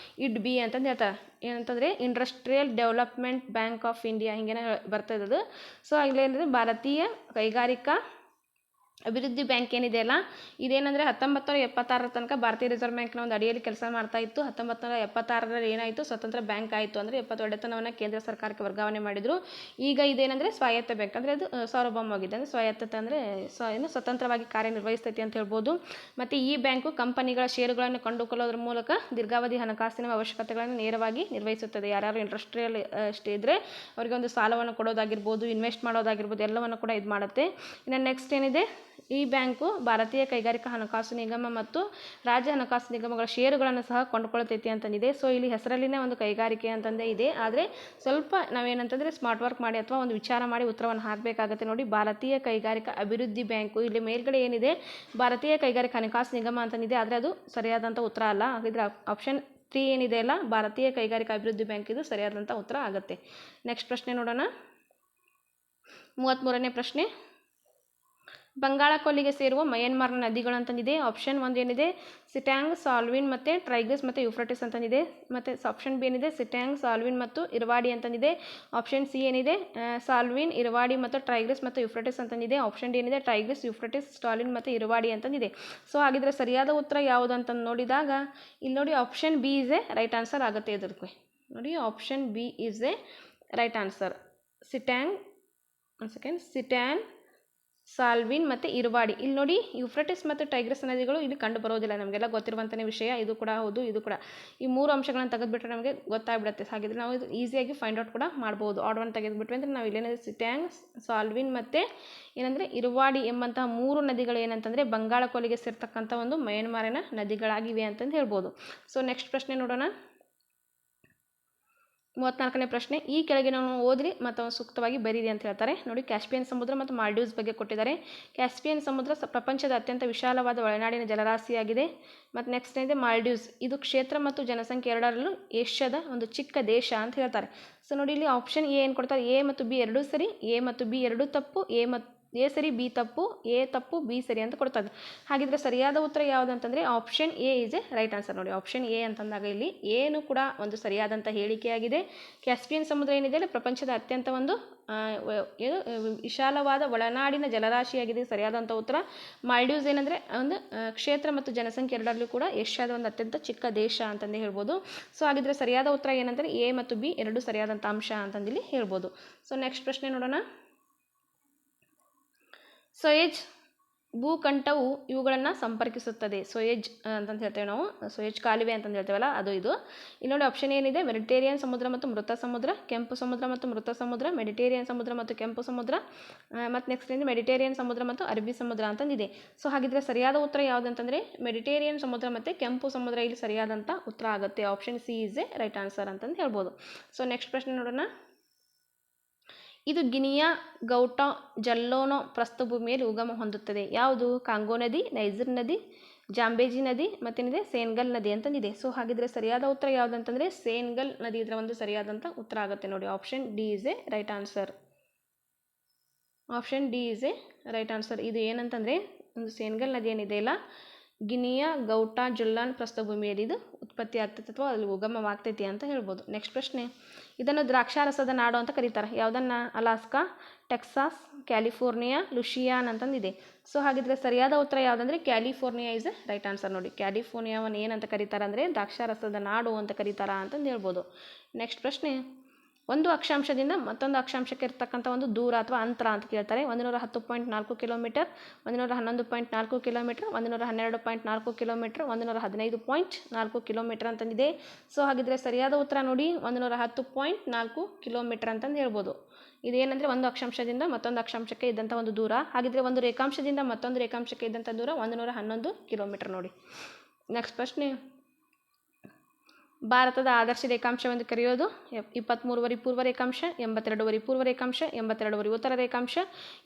IDB ಅಂತಂದು ಹೇಳ್ತಾರೆ. ಏನಂತಂದರೆ industrial development bank of India, ಹಿಂಗೇನೆ ಬರ್ತಾ ಇರೋದು. ಸೊ ಇಲ್ಲೇನಿದೆ ಭಾರತೀಯ ಕೈಗಾರಿಕಾ ಅಭಿವೃದ್ಧಿ ಬ್ಯಾಂಕ್ ಏನಿದೆ ಅಲ್ಲ, ಇದೇನಂದರೆ 1976ರ ತನಕ ಭಾರತೀಯ ರಿಸರ್ವ್ ಬ್ಯಾಂಕ್ನ ಒಂದು ಅಡಿಯಲ್ಲಿ ಕೆಲಸ ಮಾಡ್ತಾ ಇತ್ತು. 1976ರಲ್ಲಿ ಏನಾಯಿತು, ಸ್ವತಂತ್ರ ಬ್ಯಾಂಕ್ ಆಯಿತು. ಅಂದರೆ 70 ಒಡೆತನವನ್ನು ಕೇಂದ್ರ ಸರ್ಕಾರಕ್ಕೆ ವರ್ಗಾವಣೆ ಮಾಡಿದರು. ಈಗ ಇದೇನೆಂದರೆ ಸ್ವಾಯತ್ತ ಬ್ಯಾಂಕ್, ಅಂದರೆ ಅದು ಸಾರ್ವಭೌಮವಾಗಿದೆ, ಅಂದರೆ ಸ್ವಾಯತ್ತತೆ ಅಂದರೆ ಸ್ವತಂತ್ರವಾಗಿ ಕಾರ್ಯನಿರ್ವಹಿಸ್ತೈತಿ ಅಂತ ಹೇಳ್ಬೋದು. ಮತ್ತು ಈ ಬ್ಯಾಂಕು ಕಂಪನಿಗಳ ಷೇರುಗಳನ್ನು ಕೊಂಡುಕೊಳ್ಳೋದ್ರ ಮೂಲಕ ದೀರ್ಘಾವಧಿ ಹಣಕಾಸಿನ ಅವಶ್ಯಕತೆಗಳನ್ನು ನೇರವಾಗಿ ನಿರ್ವಹಿಸುತ್ತದೆ. ಯಾರ್ಯಾರು ಇಂಡಸ್ಟ್ರಿಯಲ್ ಇದ್ದರೆ ಅವರಿಗೆ ಒಂದು ಸಾಲವನ್ನು ಕೊಡೋದಾಗಿರ್ಬೋದು, ಇನ್ವೆಸ್ಟ್ ಮಾಡೋದಾಗಿರ್ಬೋದು, ಎಲ್ಲವನ್ನು ಕೂಡ ಇದು ಮಾಡುತ್ತೆ. ಇನ್ನು ನೆಕ್ಸ್ಟ್ ಏನಿದೆ, ಈ ಬ್ಯಾಂಕು ಭಾರತೀಯ ಕೈಗಾರಿಕಾ ಹಣಕಾಸು ನಿಗಮ ಮತ್ತು ರಾಜ್ಯ ಹಣಕಾಸು ನಿಗಮಗಳ ಷೇರುಗಳನ್ನು ಸಹ ಕೊಂಡುಕೊಳ್ಳತೈತಿ ಅಂತಂದಿದೆ. ಸೊ ಇಲ್ಲಿ ಹೆಸರಲ್ಲಿನೇ ಒಂದು ಕೈಗಾರಿಕೆ ಅಂತಂದೇ ಇದೆ, ಆದರೆ ಸ್ವಲ್ಪ ನಾವೇನಂತಂದರೆ ಸ್ಮಾರ್ಟ್ ವರ್ಕ್ ಮಾಡಿ ಅಥವಾ ಒಂದು ವಿಚಾರ ಮಾಡಿ ಉತ್ತರವನ್ನು ಹಾಕಬೇಕಾಗುತ್ತೆ. ನೋಡಿ, ಭಾರತೀಯ ಕೈಗಾರಿಕಾ ಅಭಿವೃದ್ಧಿ ಬ್ಯಾಂಕು, ಇಲ್ಲಿ ಮೇಲ್ಗಡೆ ಏನಿದೆ ಭಾರತೀಯ ಕೈಗಾರಿಕಾ ಹಣಕಾಸು ನಿಗಮ ಅಂತಂದಿದೆ, ಆದರೆ ಅದು ಸರಿಯಾದಂಥ ಉತ್ತರ ಅಲ್ಲ. ಹಾಗಿದ್ರೆ ಆಪ್ಷನ್ 3 ಏನಿದೆ ಅಲ್ಲ, ಭಾರತೀಯ ಕೈಗಾರಿಕಾ ಅಭಿವೃದ್ಧಿ ಬ್ಯಾಂಕ್, ಇದು ಸರಿಯಾದಂಥ ಉತ್ತರ ಆಗುತ್ತೆ. ನೆಕ್ಸ್ಟ್ ಪ್ರಶ್ನೆ ನೋಡೋಣ. 33ನೇ ಪ್ರಶ್ನೆ. ಬಂಗಾಳ ಕೊಲ್ಲಿಗೆ ಸೇರುವ ಮಯನ್ಮಾರ್ನ ನದಿಗಳು ಅಂತಂದಿದೆ. ಆಪ್ಷನ್ 1 ಏನಿದೆ ಸಿಟ್ಯಾಂಗ್, ಸಾಲ್ವಿನ್ ಮತ್ತು ಟ್ರೈಗ್ರಿಸ್ ಮತ್ತು ಯುಫ್ರಟಿಸ್ ಅಂತಂದಿದೆ. ಮತ್ತು ಆಪ್ಷನ್ ಬಿ ಏನಿದೆ ಸಿಟ್ಯಾಂಗ್, ಸಾಲ್ವಿನ್ ಮತ್ತು ಇರವಾಡಿ ಅಂತಂದಿದೆ. ಆಪ್ಷನ್ ಸಿ ಏನಿದೆ ಸಾಲ್ವಿನ್, ಇರವಾಡಿ ಮತ್ತು ಟ್ರೈಗ್ರಿಸ್ ಮತ್ತು ಯುಫ್ರಟಿಸ್ ಅಂತಂದಿದೆ. ಆಪ್ಷನ್ ಡಿ ಏನಿದೆ ಟ್ರೈಗ್ರಿಸ್, ಯುಫ್ರಟಿಸ್, ಸಾಲ್ವಿನ್ ಮತ್ತು ಇರವಾಡಿ ಅಂತಂದಿದೆ. ಸೊ ಹಾಗಿದ್ರೆ ಸರಿಯಾದ ಉತ್ತರ ಯಾವುದು ಅಂತ ನೋಡಿದಾಗ ಇಲ್ಲಿ ನೋಡಿ option B is a right answer ಆಗುತ್ತೆ. ಇದಕ್ಕೆ ನೋಡಿ option B is a right answer. Sittang, Salween ಮತ್ತು ಇರವಾಡಿ. ಇಲ್ಲಿ ನೋಡಿ ಯುಫ್ರಟಿಸ್ ಮತ್ತು ಟೈಗ್ರಿಸ್ ನದಿಗಳು ಇಲ್ಲಿ ಕಂಡು ಬರೋದಿಲ್ಲ, ನಮಗೆಲ್ಲ ಗೊತ್ತಿರುವಂಥನೇ ವಿಷಯ. ಇದು ಕೂಡ ಹೌದು, ಇದು ಕೂಡ. ಈ 3 ಅಂಶಗಳನ್ನು ತೆಗೆದುಬಿಟ್ರೆ ನಮಗೆ ಗೊತ್ತಾಗ್ಬಿಡುತ್ತೆ. ಹಾಗಿದ್ರೆ ನಾವು ಇದು ಈಸಿಯಾಗಿ ಫೈಂಡ್ ಔಟ್ ಕೂಡ ಮಾಡ್ಬೋದು. ಆರ್ಡರ್ 1 ತೆಗೆದುಬಿಟ್ವಿ ಅಂದರೆ ನಾವು ಇಲ್ಲೇನಿದೆ ಸಿಟ್ಯಾಂಗ್, ಸಾಲ್ವಿನ್ ಮತ್ತು ಏನಂದರೆ ಇರವಾಡಿ ಎಂಬಂತಹ 3 ನದಿಗಳು ಏನಂತಂದರೆ ಬಂಗಾಳ ಕೊಲ್ಲಿಗೆ ಸೇರ್ತಕ್ಕಂಥ ಒಂದು ಮಯನ್ಮಾರಿನ ನದಿಗಳಾಗಿವೆ ಅಂತಂದು ಹೇಳ್ಬೋದು. ಸೊ ನೆಕ್ಸ್ಟ್ ಪ್ರಶ್ನೆ ನೋಡೋಣ. 34ನೇ ಪ್ರಶ್ನೆ. ಈ ಕೆಳಗಿನ ಓದಿರಿ ಮತ್ತು ಸೂಕ್ತವಾಗಿ ಬರೀರಿ ಅಂತ ಹೇಳ್ತಾರೆ. ನೋಡಿ, ಕ್ಯಾಸ್ಪಿಯನ್ ಸಮುದ್ರ ಮತ್ತು ಮಾಲ್ಡೀವ್ಸ್ ಬಗ್ಗೆ ಕೊಟ್ಟಿದ್ದಾರೆ. ಕ್ಯಾಸ್ಪಿಯನ್ ಸಮುದ್ರ ಪ್ರಪಂಚದ ಅತ್ಯಂತ ವಿಶಾಲವಾದ ಒಳನಾಡಿನ ಜಲರಾಶಿಯಾಗಿದೆ. ಮತ್ತು ನೆಕ್ಸ್ಟ್ ಏನಿದೆ ಮಾಲ್ಡೀವ್ಸ್, ಇದು ಕ್ಷೇತ್ರ ಮತ್ತು ಜನಸಂಖ್ಯೆ ಎರಡರಲ್ಲೂ ಏಷ್ಯಾದ ಒಂದು ಚಿಕ್ಕ ದೇಶ ಅಂತ ಹೇಳ್ತಾರೆ. ಸೊ ನೋಡಿ, ಇಲ್ಲಿ ಆಪ್ಷನ್ ಎ ಏನು ಕೊಡ್ತಾರೆ, ಎ ಮತ್ತು ಬಿ ಎರಡೂ ಸರಿ, ಎ ಮತ್ತು ಬಿ ಎರಡೂ ತಪ್ಪು, ಎ ಮತ್ತು ಎ ಸರಿ ಬಿ ತಪ್ಪು, ಎ ತಪ್ಪು ಬಿ ಸರಿ ಅಂತ ಕೊಡ್ತದೆ. ಹಾಗಿದ್ರೆ ಸರಿಯಾದ ಉತ್ತರ ಯಾವುದಂತಂದರೆ option A is a right answer ನೋಡಿ. ಆಪ್ಷನ್ ಎ ಅಂತಂದಾಗ ಇಲ್ಲಿ ಏನು ಕೂಡ ಒಂದು ಸರಿಯಾದಂಥ ಹೇಳಿಕೆಯಾಗಿದೆ. ಕ್ಯಾಸ್ಪಿಯನ್ ಸಮುದ್ರ ಏನಿದೆ ಅಲ್ಲ ಪ್ರಪಂಚದ ಅತ್ಯಂತ ಒಂದು ಏನು ವಿಶಾಲವಾದ ಒಳನಾಡಿನ ಜಲರಾಶಿಯಾಗಿದೆ ಸರಿಯಾದಂಥ ಉತ್ತರ. ಮಾಲ್ಡೀವ್ಸ್ ಏನಂದರೆ ಒಂದು ಕ್ಷೇತ್ರ ಮತ್ತು ಜನಸಂಖ್ಯೆ ಎರಡರಲ್ಲೂ ಕೂಡ ಏಷ್ಯಾದ ಒಂದು ಅತ್ಯಂತ ಚಿಕ್ಕ ದೇಶ ಅಂತಂದೇ ಹೇಳ್ಬೋದು. ಸೊ ಹಾಗಿದ್ರೆ ಸರಿಯಾದ ಉತ್ತರ ಏನಂದರೆ ಎ ಮತ್ತು ಬಿ ಎರಡು ಸರಿಯಾದಂಥ ಅಂಶ ಅಂತಂದಿಲ್ಲಿ ಹೇಳ್ಬೋದು. ಸೊ ನೆಕ್ಸ್ಟ್ ಪ್ರಶ್ನೆ ನೋಡೋಣ. ಸೊಯೆಜ್ ಭೂಕಂಠವು ಇವುಗಳನ್ನು ಸಂಪರ್ಕಿಸುತ್ತದೆ. ಸೊಯೆಜ್ ಅಂತಂದು ಹೇಳ್ತೇವೆ ನಾವು, ಸೊಯೆಜ್ ಕಾಲುವೆ ಅಂತಂದು ಹೇಳ್ತೇವಲ್ಲ ಅದು ಇದು. ಇಲ್ಲಿ ನೋಡಿ ಆಪ್ಷನ್ ಏನಿದೆ, ಮೆಡಿಟೇರಿಯನ್ ಸಮುದ್ರ ಮತ್ತು ಮೃತ ಸಮುದ್ರ, ಕೆಂಪು ಸಮುದ್ರ ಮತ್ತು ಮೃತ ಸಮುದ್ರ, ಮೆಡಿಟೇರಿಯನ್ ಸಮುದ್ರ ಮತ್ತು ಕೆಂಪು ಸಮುದ್ರ, ಮತ್ತು ನೆಕ್ಸ್ಟ್ ಏನು ಮೆಡಿಟೇರಿಯನ್ ಸಮುದ್ರ ಮತ್ತು ಅರಬ್ಬಿ ಸಮುದ್ರ ಅಂತಂದಿದೆ. ಸೊ ಹಾಗಿದ್ರೆ ಸರಿಯಾದ ಉತ್ತರ ಯಾವುದಂತಂದರೆ ಮೆಡಿಟೇರಿಯನ್ ಸಮುದ್ರ ಮತ್ತು ಕೆಂಪು ಸಮುದ್ರ ಇಲ್ಲಿ ಸರಿಯಾದಂಥ ಉತ್ತರ ಆಗುತ್ತೆ. Option C is a right answer ಅಂತಂದು ಹೇಳ್ಬೋದು. ಸೊ ನೆಕ್ಸ್ಟ್ ಪ್ರಶ್ನೆ ನೋಡೋಣ. ಇದು ಗಿನಿಯಾ ಗೌಟಾ ಜಲ್ಲೋನೋ ಪ್ರಸ್ಥಭೂಮಿಯಲ್ಲಿ ಉಗಮ ಹೊಂದುತ್ತದೆ. ಯಾವುದು? ಕಾಂಗೋ ನದಿ, ನೈಜರ್ ನದಿ, ಜಾಂಬೇಜಿ ನದಿ ಮತ್ತೇನಿದೆ ಸೇನ್ಗಲ್ ನದಿ ಅಂತಂದಿದೆ. ಸೊ ಹಾಗಿದ್ರೆ ಸರಿಯಾದ ಉತ್ತರ ಯಾವುದಂತಂದರೆ ಸೇನ್ಗಲ್ ನದಿ ಇದರ ಒಂದು ಸರಿಯಾದಂಥ ಉತ್ತರ ಆಗುತ್ತೆ ನೋಡಿ. Option D is a right answer. Option D is a right answer. ಇದು ಏನಂತಂದರೆ ಒಂದು ಸೇನ್ಗಲ್ ನದಿ ಏನಿದೆ ಇಲ್ಲ ಗಿನಿಯಾ ಗೌಟಾ ಜುಲ್ಲಾನ್ ಪ್ರಸ್ಥಭೂಮಿಯಲ್ಲಿ ಇದು ಉತ್ಪತ್ತಿ ಆಗ್ತೈತೆ ಅಥವಾ ಅಲ್ಲಿ ಉಗಮವಾಗ್ತೈತಿ ಅಂತ ಹೇಳ್ಬೋದು. ನೆಕ್ಸ್ಟ್ ಪ್ರಶ್ನೆ. ಇದನ್ನು ದ್ರಾಕ್ಷಾರಸದ ನಾಡು ಅಂತ ಕರೀತಾರೆ. ಯಾವುದನ್ನು? ಅಲಾಸ್ಕಾ, ಟೆಕ್ಸಾಸ್, ಕ್ಯಾಲಿಫೋರ್ನಿಯಾ, ಲುಷಿಯಾನ್ ಅಂತಂದಿದೆ. ಸೊ ಹಾಗಿದ್ರೆ ಸರಿಯಾದ ಉತ್ತರ ಯಾವುದಂದರೆ California is a right answer ನೋಡಿ. ಕ್ಯಾಲಿಫೋರ್ನಿಯಾವನ್ನು ಏನಂತ ಕರೀತಾರೆ ಅಂದರೆ ದ್ರಾಕ್ಷಾರಸದ ನಾಡು ಅಂತ ಕರೀತಾರ ಅಂತಂದು ಹೇಳ್ಬೋದು. ನೆಕ್ಸ್ಟ್ ಪ್ರಶ್ನೆ. ಒಂದು ಅಕ್ಷಾಂಶದಿಂದ ಮತ್ತೊಂದು ಅಕ್ಷಾಂಶಕ್ಕೆ ಇರ್ತಕ್ಕಂಥ ಒಂದು ದೂರ ಅಥವಾ ಅಂತರ ಅಂತ ಕೇಳ್ತಾರೆ. 110.4 ಕಿಲೋಮೀಟರ್, 111.4 ಕಿಲೋಮೀಟರ್, 112.4 ಕಿಲೋಮೀಟರ್, 115.4 ಕಿಲೋಮೀಟರ್ ಅಂತಂದಿದೆ. ಸೊ ಹಾಗಿದ್ರೆ ಸರಿಯಾದ ಉತ್ತರ ನೋಡಿ 110.4 ಕಿಲೋಮೀಟರ್ ಅಂತಂದು ಹೇಳ್ಬೋದು. ಇದೇನೆಂದರೆ ಒಂದು ಅಕ್ಷಾಂಶದಿಂದ ಮತ್ತೊಂದು ಅಕ್ಷಾಂಶಕ್ಕೆ ಇದ್ದಂಥ ಒಂದು ದೂರ. ಹಾಗಿದ್ರೆ ಒಂದು ರೇಖಾಂಶದಿಂದ ಮತ್ತೊಂದು ರೇಖಾಂಶಕ್ಕೆ ಇದ್ದಂಥ ದೂರ 111 ಕಿಲೋಮೀಟರ್ ನೋಡಿ. ನೆಕ್ಸ್ಟ್ ಪ್ರಶ್ನೆ. ಭಾರತದ ಆದರ್ಶ ರೇಖಾಂಶವೆಂದು ಕರೆಯೋದು 23ವರಿ ಪೂರ್ವ ರೇಖಾಂಶ, 82ವರಿ ಪೂರ್ವ ರೇಖಾಂಶ, 82ವರಿ ಉತ್ತರ ರೇಖಾಂಶ,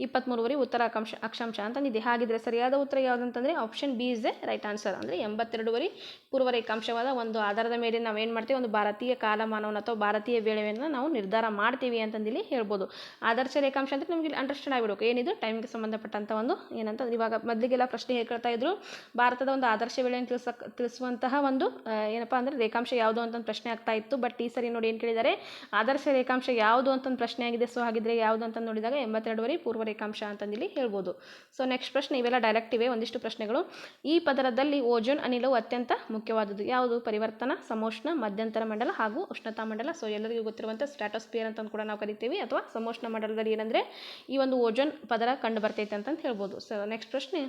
23ವರಿ ಉತ್ತರ ಅಕ್ಷಾಂಶ ಅಂತಂದಿದೆ. ಹಾಗಿದ್ರೆ ಸರಿಯಾದ ಉತ್ತರ ಯಾವುದಂತಂದರೆ option B is a right answer. ಅಂದರೆ 82ವರಿ ಪೂರ್ವ ರೇಖಾಂಶವಾದ ಒಂದು ಆಧಾರದ ಮೇಲೆ ನಾವೇನು ಮಾಡ್ತೀವಿ, ಒಂದು ಭಾರತೀಯ ಕಾಲಮಾನವನ್ನು ಅಥವಾ ಭಾರತೀಯ ವೇಳೆಯನ್ನು ನಾವು ನಿರ್ಧಾರ ಮಾಡ್ತೀವಿ ಅಂತಂದಿಲ್ಲಿ ಹೇಳ್ಬೋದು. ಆದರ್ಶ ರೇಖಾಂಶ ಅಂದರೆ ನಮಗೆ ಅಂಡರ್ಸ್ಟ್ಯಾಂಡ್ ಆಗಿಬಿಡಬೇಕು ಏನಿದು ಟೈಮ್ಗೆ ಸಂಬಂಧಪಟ್ಟಂಥ ಒಂದು ಏನಂತಂದ್ರೆ ಇವಾಗ ಮೊದಲಿಗೆಲ್ಲ ಪ್ರಶ್ನೆ ಹೇಗೆ ಕೇಳ್ತಾ ಇದ್ರು, ಭಾರತದ ಒಂದು ಆದರ್ಶ ವೇಳೆಯನ್ನು ತಿಳಿಸುವಂತಹ ಒಂದು ಏನಪ್ಪ ಅಂದರೆ ರೇಖಾಂಶ ಯಾವುದು ಅಂತ ಪ್ರಶ್ನೆ ಆಗ್ತಾ ಇತ್ತು. ಬಟ್ ಈ ಸರಿ ನೋಡಿ ಏನು ಕೇಳಿದ್ದಾರೆ, ಆದರ್ಶ ರೇಖಾಂಶ ಯಾವುದು ಅಂತಂದು ಪ್ರಶ್ನೆ ಆಗಿದೆ. ಸೊ ಹಾಗಿದ್ರೆ ಯಾವುದು ಅಂತ ನೋಡಿದಾಗ 82ವರಿ ಪೂರ್ವ ರೇಖಾಂಶ ಅಂತಂದಿಲ್ಲಿ ಹೇಳ್ಬೋದು. ಸೊ ನೆಕ್ಸ್ಟ್ ಪ್ರಶ್ನೆ. ಇವೆಲ್ಲ ಡೈರೆಕ್ಟ್ ಇವೆ ಒಂದಿಷ್ಟು ಪ್ರಶ್ನೆಗಳು. ಈ ಪದರದಲ್ಲಿ ಓಜೋನ್ ಅನಿಲವು ಅತ್ಯಂತ ಮುಖ್ಯವಾದುದು. ಯಾವುದು? ಪರಿವರ್ತನಾ, ಸಮೋಷ್ಣ, ಮಧ್ಯಂತರ ಮಂಡಲ ಹಾಗೂ ಉಷ್ಣತಾ ಮಂಡಲ. ಸೊ ಎಲ್ಲರಿಗೂ ಗೊತ್ತಿರುವಂಥ ಸ್ಟ್ರಾಟೋಸ್ಫಿಯರ್ ಅಂತ ಕೂಡ ನಾವು ಕರಿತೀವಿ. ಅಥವಾ ಸಮೋಷ್ಣ ಮಂಡಲದಲ್ಲಿ ಏನಂದರೆ ಈ ಒಂದು ಓಜೋನ್ ಪದರ ಕಂಡು ಬರ್ತೈತೆ ಅಂತಂದು ಹೇಳ್ಬೋದು. ಸೊ ನೆಕ್ಸ್ಟ್ ಪ್ರಶ್ನೆ.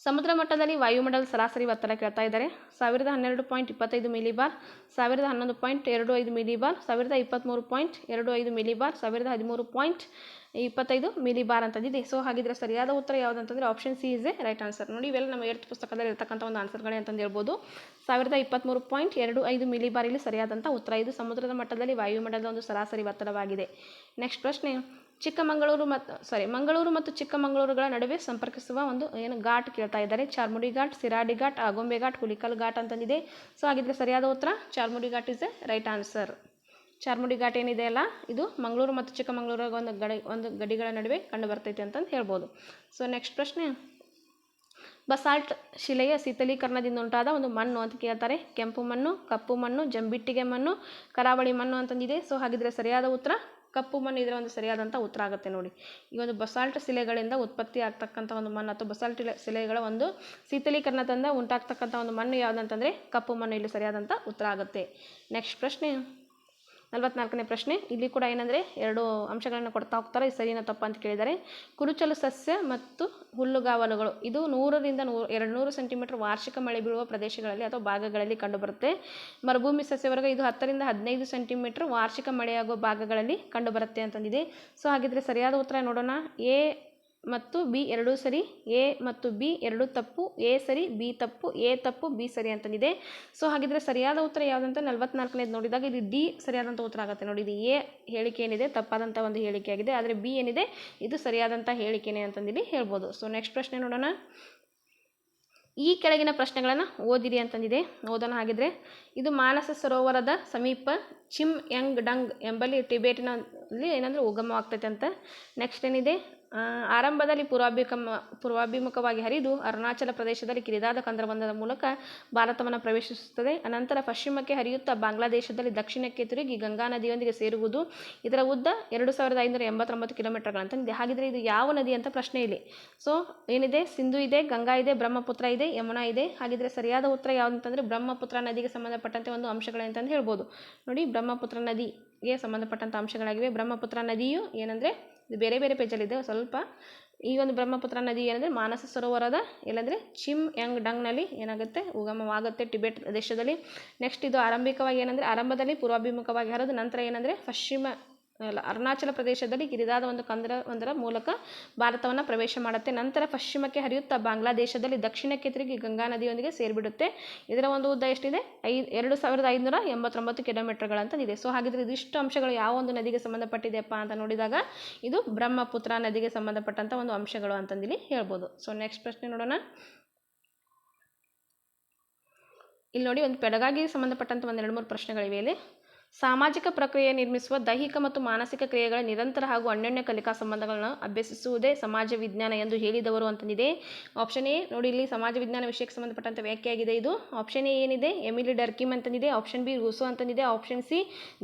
ಸಮುದ್ರ ಮಟ್ಟದಲ್ಲಿ ವಾಯುಮಂಡಲದ ಸರಾಸರಿ ಒತ್ತಡ ಕೇಳ್ತಾ ಇದ್ದಾರೆ. 1012.25 ಮಿಲಿಬಾರ್, 1011.25 ಮಿಲಿಬಾರ್, 1023.25 ಮಿಲಿಬಾರ್, 1013.25 ಮಿಲಿಬಾರ್ ಅಂತಂದಿದೆ. ಸೊ ಹಾಗಿದ್ರೆ ಸರಿಯಾದ ಉತ್ತರ ಯಾವುದಂತಂದರೆ option C is a right answer ನೋಡಿ. ಇವೆಲ್ಲ ನಮ್ಮ 8th ಪುಸ್ತಕದಲ್ಲಿ ಇರ್ತಕ್ಕಂಥ ಒಂದು ಆನ್ಸರ್ಗಳೇ ಅಂತಂದು ಹೇಳ್ಬೋದು. 1023.25 ಮಿಲಿಬಾರ್ ಇಲ್ಲಿ ಸರಿಯಾದಂಥ ಉತ್ತರ. ಇದು ಸಮುದ್ರದ ಮಟ್ಟದಲ್ಲಿ ವಾಯುಮಂಡಲದ ಒಂದು ಸರಾಸರಿ ಒತ್ತಡವಾಗಿದೆ. ನೆಕ್ಸ್ಟ್ ಪ್ರಶ್ನೆ. ಮಂಗಳೂರು ಮತ್ತು ಚಿಕ್ಕಮಗಳೂರುಗಳ ನಡುವೆ ಸಂಪರ್ಕಿಸುವ ಒಂದು ಏನು ಘಾಟ್ ಕೇಳ್ತಾ ಇದ್ದಾರೆ. ಚಾರ್ಮುಡಿ ಘಾಟ್, ಸಿರಾಡಿ ಘಾಟ್, ಆಗುಂಬೆ ಘಾಟ್, ಹುಲಿಕಲ್ ಘಾಟ್ ಅಂತಂದಿದೆ. ಸೊ ಹಾಗಿದ್ರೆ ಸರಿಯಾದ ಉತ್ತರ Charmadi ghat is a right answer. Charmadi ghat ಏನಿದೆ ಅಲ್ಲ ಇದು ಮಂಗಳೂರು ಮತ್ತು ಚಿಕ್ಕಮಗಳೂರು ಒಂದು ಗಡಿಗಳ ನಡುವೆ ಕಂಡು ಬರ್ತೈತೆ ಅಂತಂದು ಹೇಳ್ಬೋದು. ಸೊ ನೆಕ್ಸ್ಟ್ ಪ್ರಶ್ನೆ. ಬಸಾಲ್ಟ್ ಶಿಲೆಯ ಶೀತಲೀಕರಣದಿಂದ ಉಂಟಾದ ಒಂದು ಮಣ್ಣು ಅಂತ ಕೇಳ್ತಾರೆ. ಕೆಂಪು ಮಣ್ಣು, ಕಪ್ಪು ಮಣ್ಣು, ಜಂಬಿಟ್ಟಿಗೆ ಮಣ್ಣು, ಕರಾವಳಿ ಮಣ್ಣು ಅಂತಂದಿದೆ. ಸೊ ಹಾಗಿದ್ರೆ ಸರಿಯಾದ ಉತ್ತರ ಕಪ್ಪು ಮಣ್ಣು ಇದರ ಒಂದು ಸರಿಯಾದಂಥ ಉತ್ತರ ಆಗುತ್ತೆ ನೋಡಿ. ಈ ಒಂದು ಬಸಾಲ್ಟ್ ಶಿಲೆಗಳಿಂದ ಉತ್ಪತ್ತಿ ಆಗ್ತಕ್ಕಂಥ ಒಂದು ಮಣ್ಣು ಅಥವಾ ಬಸಾಲ್ಟ್ ಶಿಲೆಗಳ ಒಂದು ಶೀತಲೀಕರಣದಿಂದ ಉಂಟಾಗ್ತಕ್ಕಂಥ ಒಂದು ಮಣ್ಣು ಯಾವುದಂತಂದರೆ ಕಪ್ಪು ಮಣ್ಣು ಇಲ್ಲಿ ಸರಿಯಾದಂಥ ಉತ್ತರ ಆಗುತ್ತೆ. ನೆಕ್ಸ್ಟ್ ಪ್ರಶ್ನೆ. 44ನೇ ಪ್ರಶ್ನೆ. ಇಲ್ಲಿ ಕೂಡ ಏನಂದರೆ 2 ಅಂಶಗಳನ್ನು ಕೊಡ್ತಾ ಹೋಗ್ತಾರೆ. ಸರಿನಾ ತಪ್ಪ ಅಂತ ಕೇಳಿದ್ದಾರೆ. ಕುರುಚಲು ಸಸ್ಯ ಮತ್ತು ಹುಲ್ಲುಗಾವಲುಗಳು ಇದು 100ರಿಂದ 200 ಸೆಂಟಿಮೀಟರ್ ವಾರ್ಷಿಕ ಮಳೆ ಬೀಳುವ ಪ್ರದೇಶಗಳಲ್ಲಿ ಅಥವಾ ಭಾಗಗಳಲ್ಲಿ ಕಂಡುಬರುತ್ತೆ. ಮರುಭೂಮಿ ಸಸ್ಯವರ್ಗ ಇದು 10ರಿಂದ 15 ಸೆಂಟಿಮೀಟರ್ ವಾರ್ಷಿಕ ಮಳೆಯಾಗುವ ಭಾಗಗಳಲ್ಲಿ ಕಂಡುಬರುತ್ತೆ ಅಂತಂದಿದೆ. ಸೊ ಹಾಗಿದ್ರೆ ಸರಿಯಾದ ಉತ್ತರ ನೋಡೋಣ. ಎ ಮತ್ತು ಬಿ ಎರಡೂ ಸರಿ, ಎ ಮತ್ತು ಬಿ ಎರಡೂ ತಪ್ಪು, ಎ ಸರಿ ಬಿ ತಪ್ಪು, ಎ ತಪ್ಪು ಬಿ ಸರಿ ಅಂತಂದಿದೆ. ಸೊ ಹಾಗಿದ್ರೆ ಸರಿಯಾದ ಉತ್ತರ ಯಾವುದಂತ 44ನೇದು ನೋಡಿದಾಗ ಇದು ಡಿ ಸರಿಯಾದಂಥ ಉತ್ತರ ಆಗುತ್ತೆ ನೋಡಿ. ಇದು ಎ ಹೇಳಿಕೆ ಏನಿದೆ ತಪ್ಪಾದಂಥ ಒಂದು ಹೇಳಿಕೆಯಾಗಿದೆ, ಆದರೆ ಬಿ ಏನಿದೆ ಇದು ಸರಿಯಾದಂಥ ಹೇಳಿಕೆನೇ ಅಂತಂದಿಲ್ಲಿ ಹೇಳ್ಬೋದು. ಸೊ ನೆಕ್ಸ್ಟ್ ಪ್ರಶ್ನೆ ನೋಡೋಣ. ಈ ಕೆಳಗಿನ ಪ್ರಶ್ನೆಗಳನ್ನು ಓದಿರಿ ಅಂತಂದಿದೆ. ಓದೋಣ ಹಾಗಿದ್ರೆ. ಇದು ಮಾನಸ ಸರೋವರದ ಸಮೀಪ ಚಿಮ್ ಯಂಗ್ ಡಂಗ್ ಎಂಬಲ್ಲಿ ಟಿಬೇಟಿನ ಇಲ್ಲಿ ಏನಂದರೆ ಉಗಮವಾಗ್ತೈತೆ ಅಂತ. ನೆಕ್ಸ್ಟ್ ಏನಿದೆ, ಆರಂಭದಲ್ಲಿ ಪೂರ್ವಾಭಿಮುಖವಾಗಿ ಹರಿದು ಅರುಣಾಚಲ ಪ್ರದೇಶದಲ್ಲಿ ಕಿರಿದಾದ ಕಂದರಬಂಧದ ಮೂಲಕ ಭಾರತವನ್ನು ಪ್ರವೇಶಿಸುತ್ತದೆ. ಅನಂತರ ಪಶ್ಚಿಮಕ್ಕೆ ಹರಿಯುತ್ತಾ ಬಾಂಗ್ಲಾದೇಶದಲ್ಲಿ ದಕ್ಷಿಣಕ್ಕೆ ತಿರುಗಿ ಗಂಗಾ ನದಿಯೊಂದಿಗೆ ಸೇರುವುದು. ಇದರ ಉದ್ದ 2589 ಕಿಲೋಮೀಟರ್ಗಳಂತಂದಿದೆ. ಹಾಗಿದ್ರೆ ಇದು ಯಾವ ನದಿ ಅಂತ ಪ್ರಶ್ನೆ ಇಲ್ಲಿ. ಸೊ ಏನಿದೆ, ಸಿಂಧು ಇದೆ, ಗಂಗಾ ಇದೆ, ಬ್ರಹ್ಮಪುತ್ರ ಇದೆ, ಯಮುನಾ ಇದೆ. ಹಾಗಿದ್ರೆ ಸರಿಯಾದ ಉತ್ತರ ಯಾವುದಂತಂದರೆ ಬ್ರಹ್ಮಪುತ್ರ ನದಿಗೆ ಸಂಬಂಧಪಟ್ಟಂತೆ ಒಂದು ಅಂಶಗಳಂತಂದು ಹೇಳ್ಬೋದು. ನೋಡಿ, ಬ್ರಹ್ಮಪುತ್ರ ನದಿಗೆ ಸಂಬಂಧಪಟ್ಟಂಥ ಅಂಶಗಳಾಗಿವೆ. ಬ್ರಹ್ಮಪುತ್ರ ನದಿಯು ಏನಂದರೆ ಇದು ಬೇರೆ ಬೇರೆ ಪೇಜಲ್ಲಿದೆ ಸ್ವಲ್ಪ. ಈ ಒಂದು ಬ್ರಹ್ಮಪುತ್ರ ನದಿ ಏನಂದರೆ ಮಾನಸ ಸರೋವರದ ಎಲ್ಲಂದರೆ ಚಿಮ್ ಯಾಂಗ್ ಡಂಗ್ನಲ್ಲಿ ಏನಾಗುತ್ತೆ, ಉಗಮವಾಗುತ್ತೆ ಟಿಬೆಟ್ ದೇಶದಲ್ಲಿ. ನೆಕ್ಸ್ಟ್ ಇದು ಆರಂಭಿಕವಾಗಿ ಏನಂದರೆ ಆರಂಭದಲ್ಲಿ ಪೂರ್ವಾಭಿಮುಖವಾಗಿ ಹರಿದು ನಂತರ ಏನಂದರೆ ಅರುಣಾಚಲ ಪ್ರದೇಶದಲ್ಲಿ ಕಿರಿದಾದ ಒಂದು ಒಂದರ ಮೂಲಕ ಭಾರತವನ್ನು ಪ್ರವೇಶ ಮಾಡುತ್ತೆ. ನಂತರ ಪಶ್ಚಿಮಕ್ಕೆ ಹರಿಯುತ್ತಾ ಬಾಂಗ್ಲಾದೇಶದಲ್ಲಿ ದಕ್ಷಿಣಕ್ಕೆ ತಿರುಗಿ ಗಂಗಾ ನದಿಯೊಂದಿಗೆ ಸೇರಿಬಿಡುತ್ತೆ. ಇದರ ಒಂದು ಉದ್ದ ಎಷ್ಟಿದೆ, 2589 ಕಿಲೋಮೀಟರ್ಗಳಂತಂದಿದೆ. ಸೊ ಹಾಗಿದ್ರೆ ಇದಿಷ್ಟು ಅಂಶಗಳು ಯಾವ ಒಂದು ನದಿಗೆ ಸಂಬಂಧಪಟ್ಟಿದೆಯಪ್ಪ ಅಂತ ನೋಡಿದಾಗ ಇದು ಬ್ರಹ್ಮಪುತ್ರ ನದಿಗೆ ಸಂಬಂಧಪಟ್ಟಂಥ ಒಂದು ಅಂಶಗಳು ಅಂತಂದಿಲ್ಲಿ ಹೇಳ್ಬೋದು. ಸೊ ನೆಕ್ಸ್ಟ್ ಪ್ರಶ್ನೆ ನೋಡೋಣ. ಇಲ್ಲಿ ನೋಡಿ, ಒಂದು ಪೆಡಗಾಗಿ ಸಂಬಂಧಪಟ್ಟಂಥ ಒಂದು 2-3 ಪ್ರಶ್ನೆಗಳಿವೆ ಇಲ್ಲಿ. ಸಾಮಾಜಿಕ ಪ್ರಕ್ರಿಯೆ ನಿರ್ಮಿಸುವ ದೈಹಿಕ ಮತ್ತು ಮಾನಸಿಕ ಕ್ರಿಯೆಗಳ ನಿರಂತರ ಹಾಗೂ ಅನ್ಯೋನ್ಯ ಕಲಿಕಾ ಸಂಬಂಧಗಳನ್ನು ಅಭ್ಯಸಿಸುವುದೇ ಸಮಾಜ ವಿಜ್ಞಾನ ಎಂದು ಹೇಳಿದವರು ಅಂತಂದಿದೆ. ಆಪ್ಷನ್ ಎ ನೋಡಿ, ಇಲ್ಲಿ ಸಮಾಜ ವಿಜ್ಞಾನ ವಿಷಯಕ್ಕೆ ಸಂಬಂಧಪಟ್ಟಂಥ ವ್ಯಾಖ್ಯೆಯಾಗಿದೆ ಇದು. ಆಪ್ಷನ್ ಎ ಏನಿದೆ, ಎಮಿಲಿ ಡರ್ಕಿಮ್ ಅಂತಂದಿದೆ. ಆಪ್ಷನ್ ಬಿ ರೂಸೋ ಅಂತಂದಿದೆ. ಆಪ್ಷನ್ ಸಿ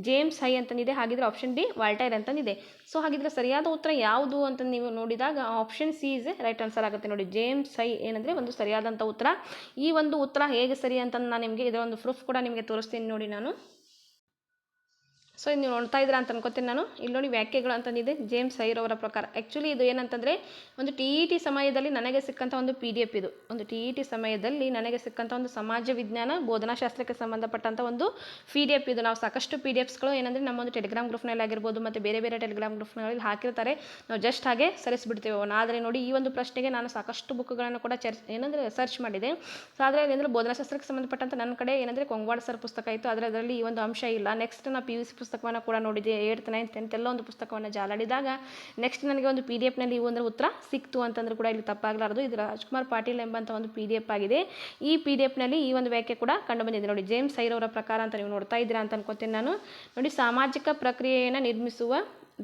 ಜೇಮ್ಸ್ ಹೈ ಅಂತಂದಿದೆ. ಹಾಗಿದ್ರೆ ಆಪ್ಷನ್ ಡಿ ವಾಲ್ಟೈರ್ ಅಂತಂದಿದೆ. ಸೊ ಹಾಗಿದ್ರೆ ಸರಿಯಾದ ಉತ್ತರ ಯಾವುದು ಅಂತ ನೀವು ನೋಡಿದಾಗ option C is right answer ಆಗುತ್ತೆ. ನೋಡಿ, ಜೇಮ್ಸ್ ಹೈ ಏನಂದರೆ ಒಂದು ಸರಿಯಾದಂಥ ಉತ್ತರ. ಈ ಒಂದು ಉತ್ತರ ಹೇಗೆ ಸರಿ ಅಂತ ನಾನು ನಿಮಗೆ ಇದರ ಒಂದು ಪ್ರೂಫ್ ಕೂಡ ನಿಮಗೆ ತೋರಿಸ್ತೀನಿ ನೋಡಿ ನಾನು. ಸೊ ನೀವು ನೋಡ್ತಾ ಇದ್ದೀರಾ ಅಂತ ಅನ್ಕೋತೀನಿ ನಾನು. ಇಲ್ಲಿ ನೋಡಿ, ವ್ಯಾಖ್ಯೆಗಳು ಅಂತಂದಿದೆ ಜೇಮ್ಸ್ ಹೈರ್ ಅವರ ಪ್ರಕಾರ. ಆ್ಯಕ್ಚುಲಿ ಇದು ಏನಂತಂದರೆ ಒಂದು TET ಸಮಯದಲ್ಲಿ ನನಗೆ ಸಿಕ್ಕಂಥ ಒಂದು PDF ಇದು. ಒಂದು TET ಸಮಯದಲ್ಲಿ ನನಗೆ ಸಿಕ್ಕಂಥ ಒಂದು ಸಮಾಜ ವಿಜ್ಞಾನ ಬೋಧನಾಶಾಸ್ತ್ರಕ್ಕೆ ಸಂಬಂಧಪಟ್ಟಂಥ ಒಂದು PDF ಇದು. ನಾವು ಸಾಕಷ್ಟು PDFಸ್ಗಳು ಏನಂದರೆ ನಮ್ಮ ಒಂದು ಟೆಲಿಗ್ರಾಮ್ ಗ್ರೂಪ್ನಲ್ಲಿ ಆಗಿರ್ಬೋದು ಮತ್ತು ಬೇರೆ ಬೇರೆ ಟೆಲಿಗ್ರಾಮ್ ಗ್ರೂಪ್ನಲ್ಲಿ ಹಾಕಿರ್ತಾರೆ. ನಾವು ಜಸ್ಟ್ ಹಾಗೆ ಸರಿಸಿಬಿಡ್ತೇವೆ ಅವನು. ಆದರೆ ನೋಡಿ, ಈ ಒಂದು ಪ್ರಶ್ನೆಗೆ ನಾನು ಸಾಕಷ್ಟು ಬುಕ್ಗಳನ್ನು ಕೂಡ ಸರ್ಚ್ ಮಾಡಿದೆ. ಸೊ ಆದರೆ ಏನಂದರೆ ಬೋಧನಾಶಾಸ್ತ್ರಕ್ಕೆ ಸಂಬಂಧಪಟ್ಟಂಥ ನನ್ನ ಕಡೆ ಏನಂದರೆ ಕೊಂಗ್ವಾಡ್ ಸರ್ ಪುಸ್ತಕ ಇತ್ತು. ಆದರೆ ಅದರಲ್ಲಿ ಈ ಒಂದು ಅಂಶ ಇಲ್ಲ. ನೆಕ್ಸ್ಟ್ ನಾನು PUC ಪುಸ್ತಕವನ್ನು ಕೂಡ ನೋಡಿದೆ. 8th 9th 10th ಎಲ್ಲ ಒಂದು ಪುಸ್ತಕವನ್ನು ಜಾಲಾಡಿದಾಗ ನೆಕ್ಸ್ಟ್ ನನಗೆ ಒಂದು PDFನಲ್ಲಿ ಈ ಒಂದು ಉತ್ತರ ಸಿಕ್ತು ಅಂತಂದ್ರೆ ಕೂಡ ಇಲ್ಲಿ ತಪ್ಪಾಗಲಾರದು. ಇದು ರಾಜ್ಕುಮಾರ್ ಪಾಟೀಲ್ ಎಂಬಂಥ ಒಂದು PDF ಆಗಿದೆ. ಈ PDFನಲ್ಲಿ ಈ ಒಂದು ವ್ಯಾಖ್ಯೆ ಕೂಡ ಕಂಡು ಬಂದಿದೆ ನೋಡಿ, ಜೇಮ್ಸ್ ಹೈರ್ ಅವರ ಪ್ರಕಾರ ಅಂತ ನೀವು ನೋಡ್ತಾ ಇದ್ದೀರಾ ಅಂತ ಅನ್ಕೋತೀನಿ ನಾನು. ನೋಡಿ, ಸಾಮಾಜಿಕ ಪ್ರಕ್ರಿಯೆಯನ್ನು ನಿರ್ಮಿಸುವ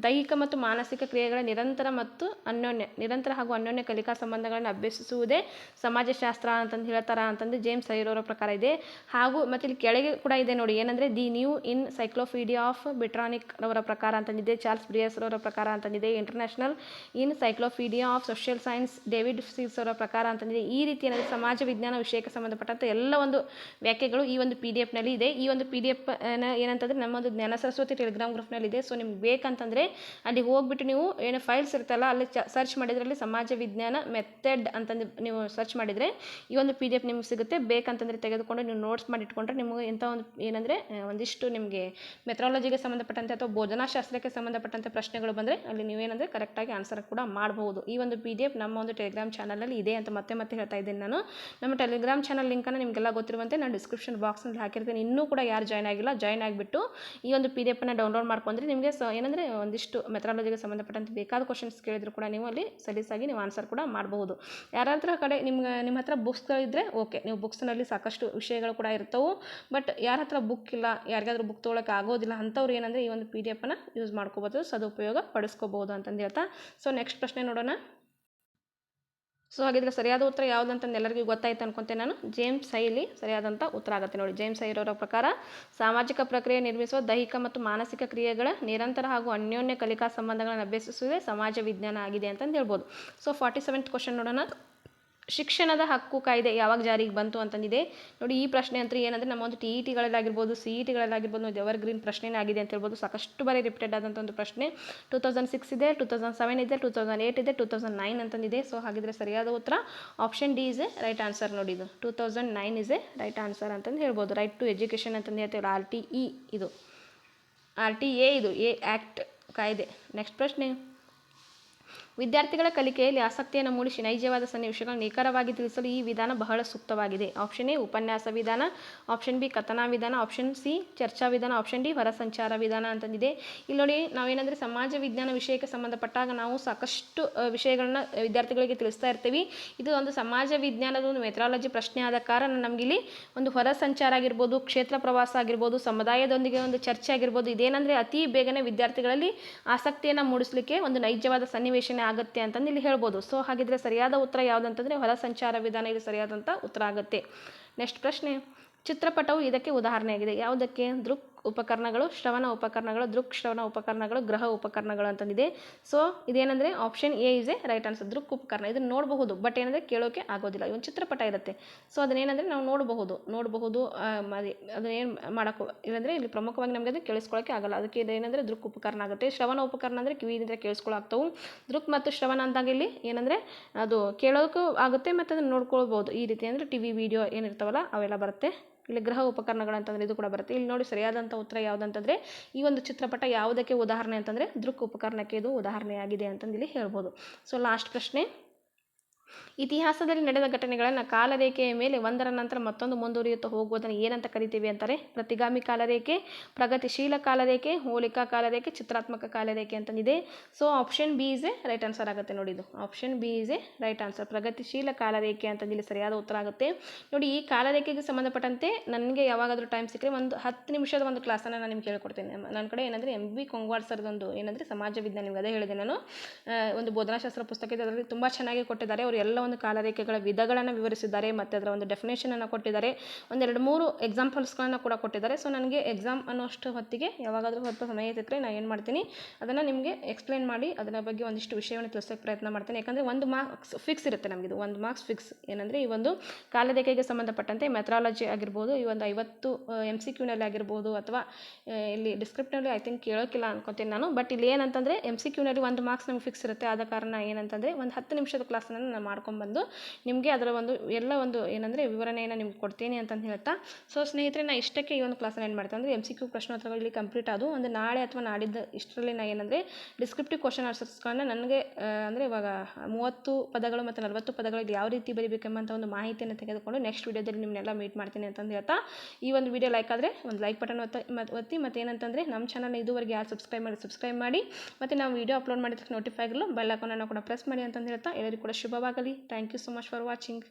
ದೈಹಿಕ ಮತ್ತು ಮಾನಸಿಕ ಕ್ರಿಯೆಗಳ ನಿರಂತರ ಹಾಗೂ ಅನ್ಯೋನ್ಯ ಕಲಿಕಾ ಸಂಬಂಧಗಳನ್ನು ಅಭ್ಯಸಿಸುವುದೇ ಸಮಾಜಶಾಸ್ತ್ರ ಅಂತಂದು ಹೇಳ್ತಾರ ಅಂತಂದು ಜೇಮ್ಸ್ ಹೈರ್ ಅವರ ಪ್ರಕಾರ ಇದೆ. ಹಾಗೂ ಮತ್ತು ಇಲ್ಲಿ ಕೆಳಗೆ ಕೂಡ ಇದೆ ನೋಡಿ, ಏನಂದರೆ the new encyclopaedia of Britannic ಅವರ ಪ್ರಕಾರ ಅಂತಂದಿದೆ. ಚಾರ್ಲ್ಸ್ ಬ್ರಿಯರ್ಸ್ ಅವರ ಪ್ರಕಾರ ಅಂತಂದಿದೆ. International encyclopaedia of social science David Sills ಅವರ ಪ್ರಕಾರ ಅಂತಂದಿದೆ. ಈ ರೀತಿ ಏನಂದರೆ ಸಮಾಜ ವಿಜ್ಞಾನ ವಿಷಯಕ್ಕೆ ಸಂಬಂಧಪಟ್ಟಂಥ ಎಲ್ಲ ಒಂದು ವ್ಯಾಖ್ಯೆಗಳು ಈ ಒಂದು PDFನಲ್ಲಿ ಇದೆ. ಈ ಒಂದು PDF ಏನಂತಂದರೆ ನಮ್ಮೊಂದು ಜ್ಞಾನ ಸರಸ್ವತಿ ಟೆಲಿಗ್ರಾಮ್ ಗ್ರೂಪ್ನಲ್ಲಿ ಇದೆ. ಸೊ ನಿಮ್ಗೆ ಬೇಕಂತಂದರೆ ಅಲ್ಲಿ ಹೋಗ್ಬಿಟ್ಟು ನೀವು ಏನು ಫೈಲ್ಸ್ ಇರ್ತಲ್ಲ ಅಲ್ಲಿ ಸರ್ಚ್ ಮಾಡಿದ್ರಲ್ಲಿ ಸಮಾಜ ವಿಜ್ಞಾನ ಮೆಥಡ್ ಅಂತಂದು ನೀವು ಸರ್ಚ್ ಮಾಡಿದರೆ ಈ ಒಂದು PDF ನಿಮ್ಗೆ ಸಿಗುತ್ತೆ. ಬೇಕಂತಂದರೆ ತೆಗೆದುಕೊಂಡು ನೀವು ನೋಟ್ಸ್ ಮಾಡಿ ಇಟ್ಕೊಂಡ್ರೆ ನಿಮಗೆ ಇಂಥ ಒಂದು ಏನಂದರೆ ಒಂದಿಷ್ಟು ನಿಮಗೆ ಮೆಥಾಲಜಿಗೆ ಸಂಬಂಧಪಟ್ಟಂತೆ ಅಥವಾ ಬೋಧನಾಶಾಸ್ತ್ರಕ್ಕೆ ಸಂಬಂಧಪಟ್ಟಂತೆ ಪ್ರಶ್ನೆಗಳು ಬಂದರೆ ಅಲ್ಲಿ ನೀವೇನಂದರೆ ಕರೆಕ್ಟಾಗಿ ಆನ್ಸರ್ ಕೂಡ ಮಾಡಬಹುದು. ಈ ಒಂದು PDF ನಮ್ಮ ಒಂದು ಟೆಲಿಗ್ರಾಮ್ ಚಾನಲಲ್ಲಿ ಇದೆ ಅಂತ ಮತ್ತೆ ಹೇಳ್ತಾ ಇದ್ದೀನಿ ನಾನು. ನಮ್ಮ ಟೆಲಿಗ್ರಾಮ್ ಚಾನಲ್ ಲಿಂಕನ್ನು ನಿಮಗೆಲ್ಲ ಗೊತ್ತಿರುವಂತೆ ನಾನು ಡಿಸ್ಕ್ರಿಪ್ಷನ್ ಬಾಕ್ಸ್ನಲ್ಲಿ ಹಾಕಿರ್ತೀನಿ. ಇನ್ನೂ ಕೂಡ ಯಾರು ಜಾಯ್ನ್ ಆಗಿಲ್ಲ, ಜಾಯ್ನ್ ಆಗಿಬಿಟ್ಟು ಈ ಒಂದು PDFನ್ನು ಡೌನ್ಲೋಡ್ ಮಾಡ್ಕೊಂಡ್ರೆ ನಿಮಗೆ ಏನಂದರೆ ಒಂದಿಷ್ಟು ಮೆಥಾಲಜಿಗೆ ಸಂಬಂಧಪಟ್ಟಂತೆ ಬೇಕಾದ ಕ್ವಶನ್ಸ್ ಕೇಳಿದ್ರು ಕೂಡ ನೀವು ಅಲ್ಲಿ ಸಲೀಸಾಗಿ ನೀವು ಆನ್ಸರ್ ಕೂಡ ಮಾಡಬಹುದು. ಯಾರ ಕಡೆ ನಿಮ್ಮ ಹತ್ರ ಬುಕ್ಸ್ಗಳಿದ್ದರೆ ಓಕೆ, ನೀವು ಬುಕ್ಸ್ನಲ್ಲಿ ಸಾಕಷ್ಟು ವಿಷಯಗಳು ಕೂಡ ಇರ್ತವೆ. ಬಟ್ ಯಾರ ಹತ್ರ ಬುಕ್ ಇಲ್ಲ, ಯಾರಿಗಾದ್ರೂ ಬುಕ್ ತೊಗೊಳಕ್ಕೆ ಆಗೋದಿಲ್ಲ ಅಂಥವ್ರು ಏನಂದರೆ ಈ ಒಂದು PDFನ್ನು ಯೂಸ್ ಮಾಡ್ಕೋಬೋದು, ಸದುಪಯೋಗ ಪಡಿಸ್ಕೋಬೋದು ಅಂತಂದು ಹೇಳ್ತಾ. ಸೊ ನೆಕ್ಸ್ಟ್ ಪ್ರಶ್ನೆ ನೋಡೋಣ. ಸೊ ಹಾಗಿದ್ರೆ ಸರಿಯಾದ ಉತ್ತರ ಯಾವುದಂತಂದು ಎಲ್ಲರಿಗೂ ಗೊತ್ತಾಯ್ತು ಅನ್ಕೊಂತೇನೆ ನಾನು. ಜೇಮ್ಸ್ ಹೈಲಿ ಸರಿಯಾದಂಥ ಉತ್ತರ ಆಗುತ್ತೆ ನೋಡಿ. ಜೇಮ್ಸ್ ಹೈರ್ ಅವರ ಪ್ರಕಾರ ಸಾಮಾಜಿಕ ಪ್ರಕ್ರಿಯೆ ನಿರ್ಮಿಸುವ ದೈಹಿಕ ಮತ್ತು ಮಾನಸಿಕ ಕ್ರಿಯೆಗಳ ನಿರಂತರ ಹಾಗೂ ಅನ್ಯೋನ್ಯ ಕಲಿಕಾ ಸಂಬಂಧಗಳನ್ನು ಅಭ್ಯಸಿಸುವುದೇ ಸಮಾಜ ವಿಜ್ಞಾನ ಆಗಿದೆ ಅಂತಂದು ಹೇಳ್ಬೋದು. ಸೊ 47th ಕ್ವಶನ್ ನೋಡೋಣ. ಶಿಕ್ಷಣದ ಹಕ್ಕು ಕಾಯ್ದೆ ಯಾವಾಗ ಜಾರಿಗೆ ಬಂತು ಅಂತಂದಿದೆ ನೋಡಿ. ಈ ಪ್ರಶ್ನೆ ಅಂತ ಏನಂದರೆ ನಮ್ಮ ಒಂದು TETಗಳಲ್ಲಾಗಿರ್ಬೋದು CETಗಳಲ್ಲಾಗಿರ್ಬೋದು ಎವರ್ ಗ್ರೀನ್ ಪ್ರಶ್ನೆನೇ ಆಗಿದೆ ಅಂತ ಹೇಳ್ಬೋದು. ಸಾಕಷ್ಟು ಬಾರಿ ರಿಪೀಟೆಡ್ ಆದಂಥ ಒಂದು ಪ್ರಶ್ನೆ. 2006 ಇದೆ, 2007 ಇದೆ, 2008 ಇದೆ, 2009 ಅಂತಂದಿದೆ. ಸೊ ಹಾಗಿದ್ರೆ ಸರಿಯಾದ ಉತ್ತರ option D is a right answer ನೋಡಿ. ಇದು 2009 ಇಸ್ ಎ ರೈಟ್ ಆನ್ಸರ್ ಅಂತಂದು ಹೇಳ್ಬೋದು. ರೈಟ್ ಟು ಎಜುಕೇಷನ್ ಅಂತಂದು ಹೇಳ್ತೇವೆ. RTA ಇದು ಎ ಆ್ಯಕ್ಟ್ ಕಾಯ್ದೆ. ನೆಕ್ಸ್ಟ್ ಪ್ರಶ್ನೆ, ವಿದ್ಯಾರ್ಥಿಗಳ ಕಲಿಕೆಯಲ್ಲಿ ಆಸಕ್ತಿಯನ್ನು ಮೂಡಿಸಿ ನೈಜವಾದ ಸನ್ನಿವೇಶಗಳನ್ನು ನಿಖರವಾಗಿ ತಿಳಿಸಲು ಈ ವಿಧಾನ ಬಹಳ ಸೂಕ್ತವಾಗಿದೆ. ಆಪ್ಷನ್ ಎ ಉಪನ್ಯಾಸ ವಿಧಾನ, ಆಪ್ಷನ್ ಬಿ ಕಥನ ವಿಧಾನ, ಆಪ್ಷನ್ ಸಿ ಚರ್ಚಾ ವಿಧಾನ, ಆಪ್ಷನ್ ಡಿ ಹೊರಸಂಚಾರ ವಿಧಾನ ಅಂತಂದಿದೆ. ಇಲ್ಲಿ ನೋಡಿ ನಾವೇನಂದರೆ ಸಮಾಜ ವಿಜ್ಞಾನ ವಿಷಯಕ್ಕೆ ಸಂಬಂಧಪಟ್ಟಾಗ ನಾವು ಸಾಕಷ್ಟು ವಿಷಯಗಳನ್ನ ವಿದ್ಯಾರ್ಥಿಗಳಿಗೆ ತಿಳಿಸ್ತಾ ಇರ್ತೀವಿ. ಇದು ಒಂದು ಸಮಾಜ ವಿಜ್ಞಾನದ ಒಂದು ಮೆಥಾಲಜಿ ಪ್ರಶ್ನೆ ಆದ ಕಾರಣ ನಮಗಿಲ್ಲಿ ಒಂದು ಹೊರ ಸಂಚಾರ ಆಗಿರ್ಬೋದು, ಕ್ಷೇತ್ರ ಪ್ರವಾಸ ಆಗಿರ್ಬೋದು, ಸಮುದಾಯದೊಂದಿಗೆ ಒಂದು ಚರ್ಚೆ ಆಗಿರ್ಬೋದು, ಇದೇನಂದರೆ ಅತಿ ಬೇಗನೆ ವಿದ್ಯಾರ್ಥಿಗಳಲ್ಲಿ ಆಸಕ್ತಿಯನ್ನು ಮೂಡಿಸಲಿಕ್ಕೆ ಒಂದು ನೈಜವಾದ ಸನ್ನಿವೇಶನೇ ಆಗುತ್ತೆ ಅಂತಂದು ಇಲ್ಲಿ ಹೇಳ್ಬೋದು. ಸೊ ಹಾಗಿದ್ರೆ ಸರಿಯಾದ ಉತ್ತರ ಯಾವುದಂತಂದರೆ ಹೊರ ಸಂಚಾರ ವಿಧಾನ ಇಲ್ಲಿ ಸರಿಯಾದಂಥ ಉತ್ತರ ಆಗುತ್ತೆ. ನೆಕ್ಸ್ಟ್ ಪ್ರಶ್ನೆ, ಚಿತ್ರಪಟವು ಇದಕ್ಕೆ ಉದಾಹರಣೆಯಾಗಿದೆ. ಯಾವುದಕ್ಕೆ? ದೃಕ್ ಉಪಕರಣಗಳು, ಶ್ರವಣ ಉಪಕರಣಗಳು, ದೃಕ್ ಶ್ರವಣ ಉಪಕರಣಗಳು, ಗ್ರಹ ಉಪಕರಣಗಳು ಅಂತಂದಿದೆ. ಸೊ ಇದೇನಂದರೆ option A is a right answer. ದೃಕ್ ಉಪಕರಣ ಇದನ್ನು ನೋಡಬಹುದು, ಬಟ್ ಏನಂದರೆ ಕೇಳೋಕೆ ಆಗೋದಿಲ್ಲ. ಒಂದು ಚಿತ್ರಪಟ ಇರುತ್ತೆ, ಸೊ ಅದನ್ನೇನಂದರೆ ನಾವು ನೋಡಬಹುದು ಅದನ್ನೇನು ಮಾಡೋಕ್ಕೂ ಇಲ್ಲಂದರೆ ಇಲ್ಲಿ ಪ್ರಮುಖವಾಗಿ ನಮಗೆ ಅದು ಕೇಳಿಸ್ಕೊಳ್ಳೋಕ್ಕೆ ಆಗಲ್ಲ. ಅದಕ್ಕೆ ಇದೇನೆಂದರೆ ದೃಕ್ ಉಪಕರಣ ಆಗುತ್ತೆ. ಶ್ರವಣ ಉಪಕರಣ ಅಂದರೆ ಕಿವಿಯಿಂದ ಕೇಳಿಸ್ಕೊಳ್ಳಾಗ್ತವೆ. ದೃಕ್ ಮತ್ತು ಶ್ರವಣ ಅಂದಾಗ ಇಲ್ಲಿ ಏನಂದರೆ ಅದು ಕೇಳೋಕ್ಕೂ ಆಗುತ್ತೆ ಮತ್ತು ಅದನ್ನು ನೋಡ್ಕೊಳ್ಬೋದು. ಈ ರೀತಿ ಅಂದರೆ ಟಿ ವಿ ವಿಡಿಯೋ ಏನಿರ್ತಾವಲ್ಲ ಅವೆಲ್ಲ ಬರುತ್ತೆ. ಇಲ್ಲಿ ಗ್ರಹ ಉಪಕರಣಗಳು ಅಂತಂದರೆ ಇದು ಕೂಡ ಬರುತ್ತೆ. ಇಲ್ಲಿ ನೋಡಿ ಸರಿಯಾದಂಥ ಉತ್ತರ ಯಾವುದಂತಂದರೆ ಈ ಒಂದು ಚಿತ್ರಪಟ ಯಾವುದಕ್ಕೆ ಉದಾಹರಣೆ ಅಂತಂದರೆ ದೃಕ್ ಉಪಕರಣಕ್ಕೆ ಇದು ಉದಾಹರಣೆಯಾಗಿದೆ ಅಂತಂದು ಇಲ್ಲಿ ಹೇಳ್ಬೋದು. ಸೊ ಲಾಸ್ಟ್ ಪ್ರಶ್ನೆ, ಇತಿಹಾಸದಲ್ಲಿ ನಡೆದ ಘಟನೆಗಳನ್ನು ಕಾಲರೇಖೆಯ ಮೇಲೆ ಒಂದರ ನಂತರ ಮತ್ತೊಂದು ಮುಂದುವರಿಯುತ್ತಾ ಹೋಗುವುದನ್ನು ಏನಂತ ಕರಿತೀವಿ ಅಂತಾರೆ? ಪ್ರತಿಗಾಮಿ ಕಾಲರೇಖೆ, ಪ್ರಗತಿಶೀಲ ಕಾಲರೇಖೆ, ಹೋಲಿಕಾ ಕಾಲರೇಖೆ, ಚಿತ್ರಾತ್ಮಕ ಕಾಲರೇಖೆ ಅಂತಂದಿದೆ. So option B is a right answer ಆಗುತ್ತೆ ನೋಡಿ. ಇದು option B is a right answer, ಪ್ರಗತಿಶೀಲ ಕಾಲರೇಖೆ ಅಂತಂದು ಇಲ್ಲಿ ಸರಿಯಾದ ಉತ್ತರ ಆಗುತ್ತೆ. ನೋಡಿ ಈ ಕಾಲರೇಖೆಗೆ ಸಂಬಂಧಪಟ್ಟಂತೆ ನನಗೆ ಯಾವಾಗಾದರೂ ಟೈಮ್ ಸಿಕ್ಕರೆ ಒಂದು 10 ನಿಮಿಷದ ಒಂದು ಕ್ಲಾಸನ್ನು ನಾನು ನಿಮ್ಗೆ ಹೇಳ್ಕೊಡ್ತೇನೆ. ನನ್ನ ಕಡೆ ಏನಂದರೆ MB ಕೊಂಗ್ವಾಡ್ ಸರ್ದೊಂದು ಏನಂದರೆ ಸಮಾಜ ವಿಜ್ಞಾನ, ನಿಮ್ಗೆ ಅದೇ ಹೇಳಿದೆ ನಾನು, ಒಂದು ಬೋಧನಾಶಾಸ್ತ್ರ ಪುಸ್ತಕ ಇದೆ. ಅದರಲ್ಲಿ ತುಂಬ ಚೆನ್ನಾಗಿ ಕೊಟ್ಟಿದ್ದಾರೆ. ಅವರು ಎಲ್ಲ ಒಂದು ಕಾಲರೇಖೆಗಳ ವಿಧಗಳನ್ನು ವಿವರಿಸಿದ್ದಾರೆ ಮತ್ತು ಅದರ ಒಂದು ಡೆಫಿನೇಷನನ್ನು ಕೊಟ್ಟಿದ್ದಾರೆ. ಒಂದು 2-3 ಎಕ್ಸಾಂಪಲ್ಸ್ಗಳನ್ನು ಕೂಡ ಕೊಟ್ಟಿದ್ದಾರೆ. ಸೊ ನನಗೆ ಎಕ್ಸಾಮ್ ಅನ್ನೋಷ್ಟು ಹೊತ್ತಿಗೆ ಯಾವಾಗಾದರೂ ಸ್ವಲ್ಪ ಸಮಯ ಸಿಕ್ಕರೆ ನಾನು ಏನು ಮಾಡ್ತೀನಿ ಅದನ್ನು ನಿಮಗೆ ಎಕ್ಸ್ಪ್ಲೇನ್ ಮಾಡಿ ಅದರ ಬಗ್ಗೆ ಒಂದಿಷ್ಟು ವಿಷಯವನ್ನು ತಿಳಿಸೋಕ್ಕೆ ಪ್ರಯತ್ನ ಮಾಡ್ತೀನಿ. ಯಾಕಂದರೆ 1 ಮಾರ್ಕ್ಸ್ ಫಿಕ್ಸ್ ಇರುತ್ತೆ ನಮಗಿದು, 1 ಮಾರ್ಕ್ಸ್ ಫಿಕ್ಸ್. ಏನಂದರೆ ಈ ಒಂದು ಕಾಲರೇಖೆಗೆ ಸಂಬಂಧಪಟ್ಟಂತೆ ಮೆಥಾಲಜಿ ಆಗಿರ್ಬೋದು, ಈ ಒಂದು 50 MCQನಲ್ಲಿ ಆಗಿರ್ಬೋದು, ಅಥವಾ ಇಲ್ಲಿ ಡಿಸ್ಕ್ರಿಪ್ಟಿವ್ಲಿ ಐ ಥಿಂಕ್ ಕೇಳೋಕ್ಕಿಲ್ಲ ಅನ್ಕೋತೀನಿ ನಾನು. ಬಟ್ ಇಲ್ಲಿ ಏನಂತಂದರೆ MCQನಲ್ಲಿ 1 ಮಾರ್ಕ್ಸ್ ನಮ್ಗೆ ಫಿಕ್ಸ್ ಇರುತ್ತೆ. ಆದ ಕಾರಣ ಏನಂತಂದರೆ ಒಂದು 10 ನಿಮಿಷದ ಕ್ಲಾಸನ್ನು ನಾನು ಮಾಡ್ಕೊಂಡ್ಬಂದು ನಿಮಗೆ ಅದರ ಒಂದು ಎಲ್ಲ ಒಂದು ಏನಂದರೆ ವಿವರಣೆಯನ್ನು ನಿಮ್ಗೆ ಕೊಡ್ತೀನಿ ಅಂತಂದು ಹೇಳ್ತಾ, ಸೊ ಸ್ನೇಹಿತರೆ ನಾನು ಇಷ್ಟಕ್ಕೆ ಈ ಒಂದು ಕ್ಲಾಸನ್ನು ಏನು ಮಾಡ್ತೀನಿ ಅಂದರೆ MCQ ಪ್ರಶ್ನೋತ್ತರಗಳು ಇಲ್ಲಿ ಕಂಪ್ಲೀಟ್ ಆದವು. ಒಂದು ನಾಳೆ ಅಥವಾ ನಾಡಿದ್ದು ಇಷ್ಟರಲ್ಲಿ ನಾನು ಏನಂದರೆ ಡಿಸ್ಕ್ರಿಪ್ಟಿವ್ ಕ್ವಶನ್ ಆನ್ಸರ್ಸ್ಗಳನ್ನ ನನಗೆ ಅಂದರೆ ಇವಾಗ 30 ಪದಗಳು ಮತ್ತು 40 ಪದಗಳು ಯಾವ ರೀತಿ ಬರೀಬೇಕೆಂಬಂಥ ಒಂದು ಮಾಹಿತಿಯನ್ನು ತೆಗೆದುಕೊಂಡು ನೆಕ್ಸ್ಟ್ ವೀಡಿಯೋದಲ್ಲಿ ನಿಮ್ಮನ್ನೆಲ್ಲ ಮೀಟ್ ಮಾಡ್ತೀನಿ ಅಂತಂದು ಹೇಳ್ತಾ, ಈ ಒಂದು ವಿಡಿಯೋ ಲೈಕ್ ಆದರೆ ಒಂದು ಲೈಕ್ ಬಟನ್ ಒತ್ತಿ ಮತ್ತು ಏನಂತಂದರೆ ನಮ್ಮ ಚಾನಲ್ನ ಇದುವರೆಗೆ ಯಾರು ಸಬ್ಸ್ಕ್ರೈಬ್ ಮಾಡಿ ಮತ್ತು ನಾವು ವೀಡಿಯೋ ಅಪ್ಲೋಡ್ ಮಾಡಿದ್ದಕ್ಕೆ ನೋಟಿಫೈ ಆಗಲು ಬೆಲ್ ಐಕಾನನ್ನು ಕೂಡ ಪ್ರೆಸ್ ಮಾಡಿ ಅಂತಂದು ಹೇಳ್ತಾ ಎಲ್ಲರಿಗೂ ಕೂಡ ಶುಭವಾಗಲಿ. Thank you so much for watching.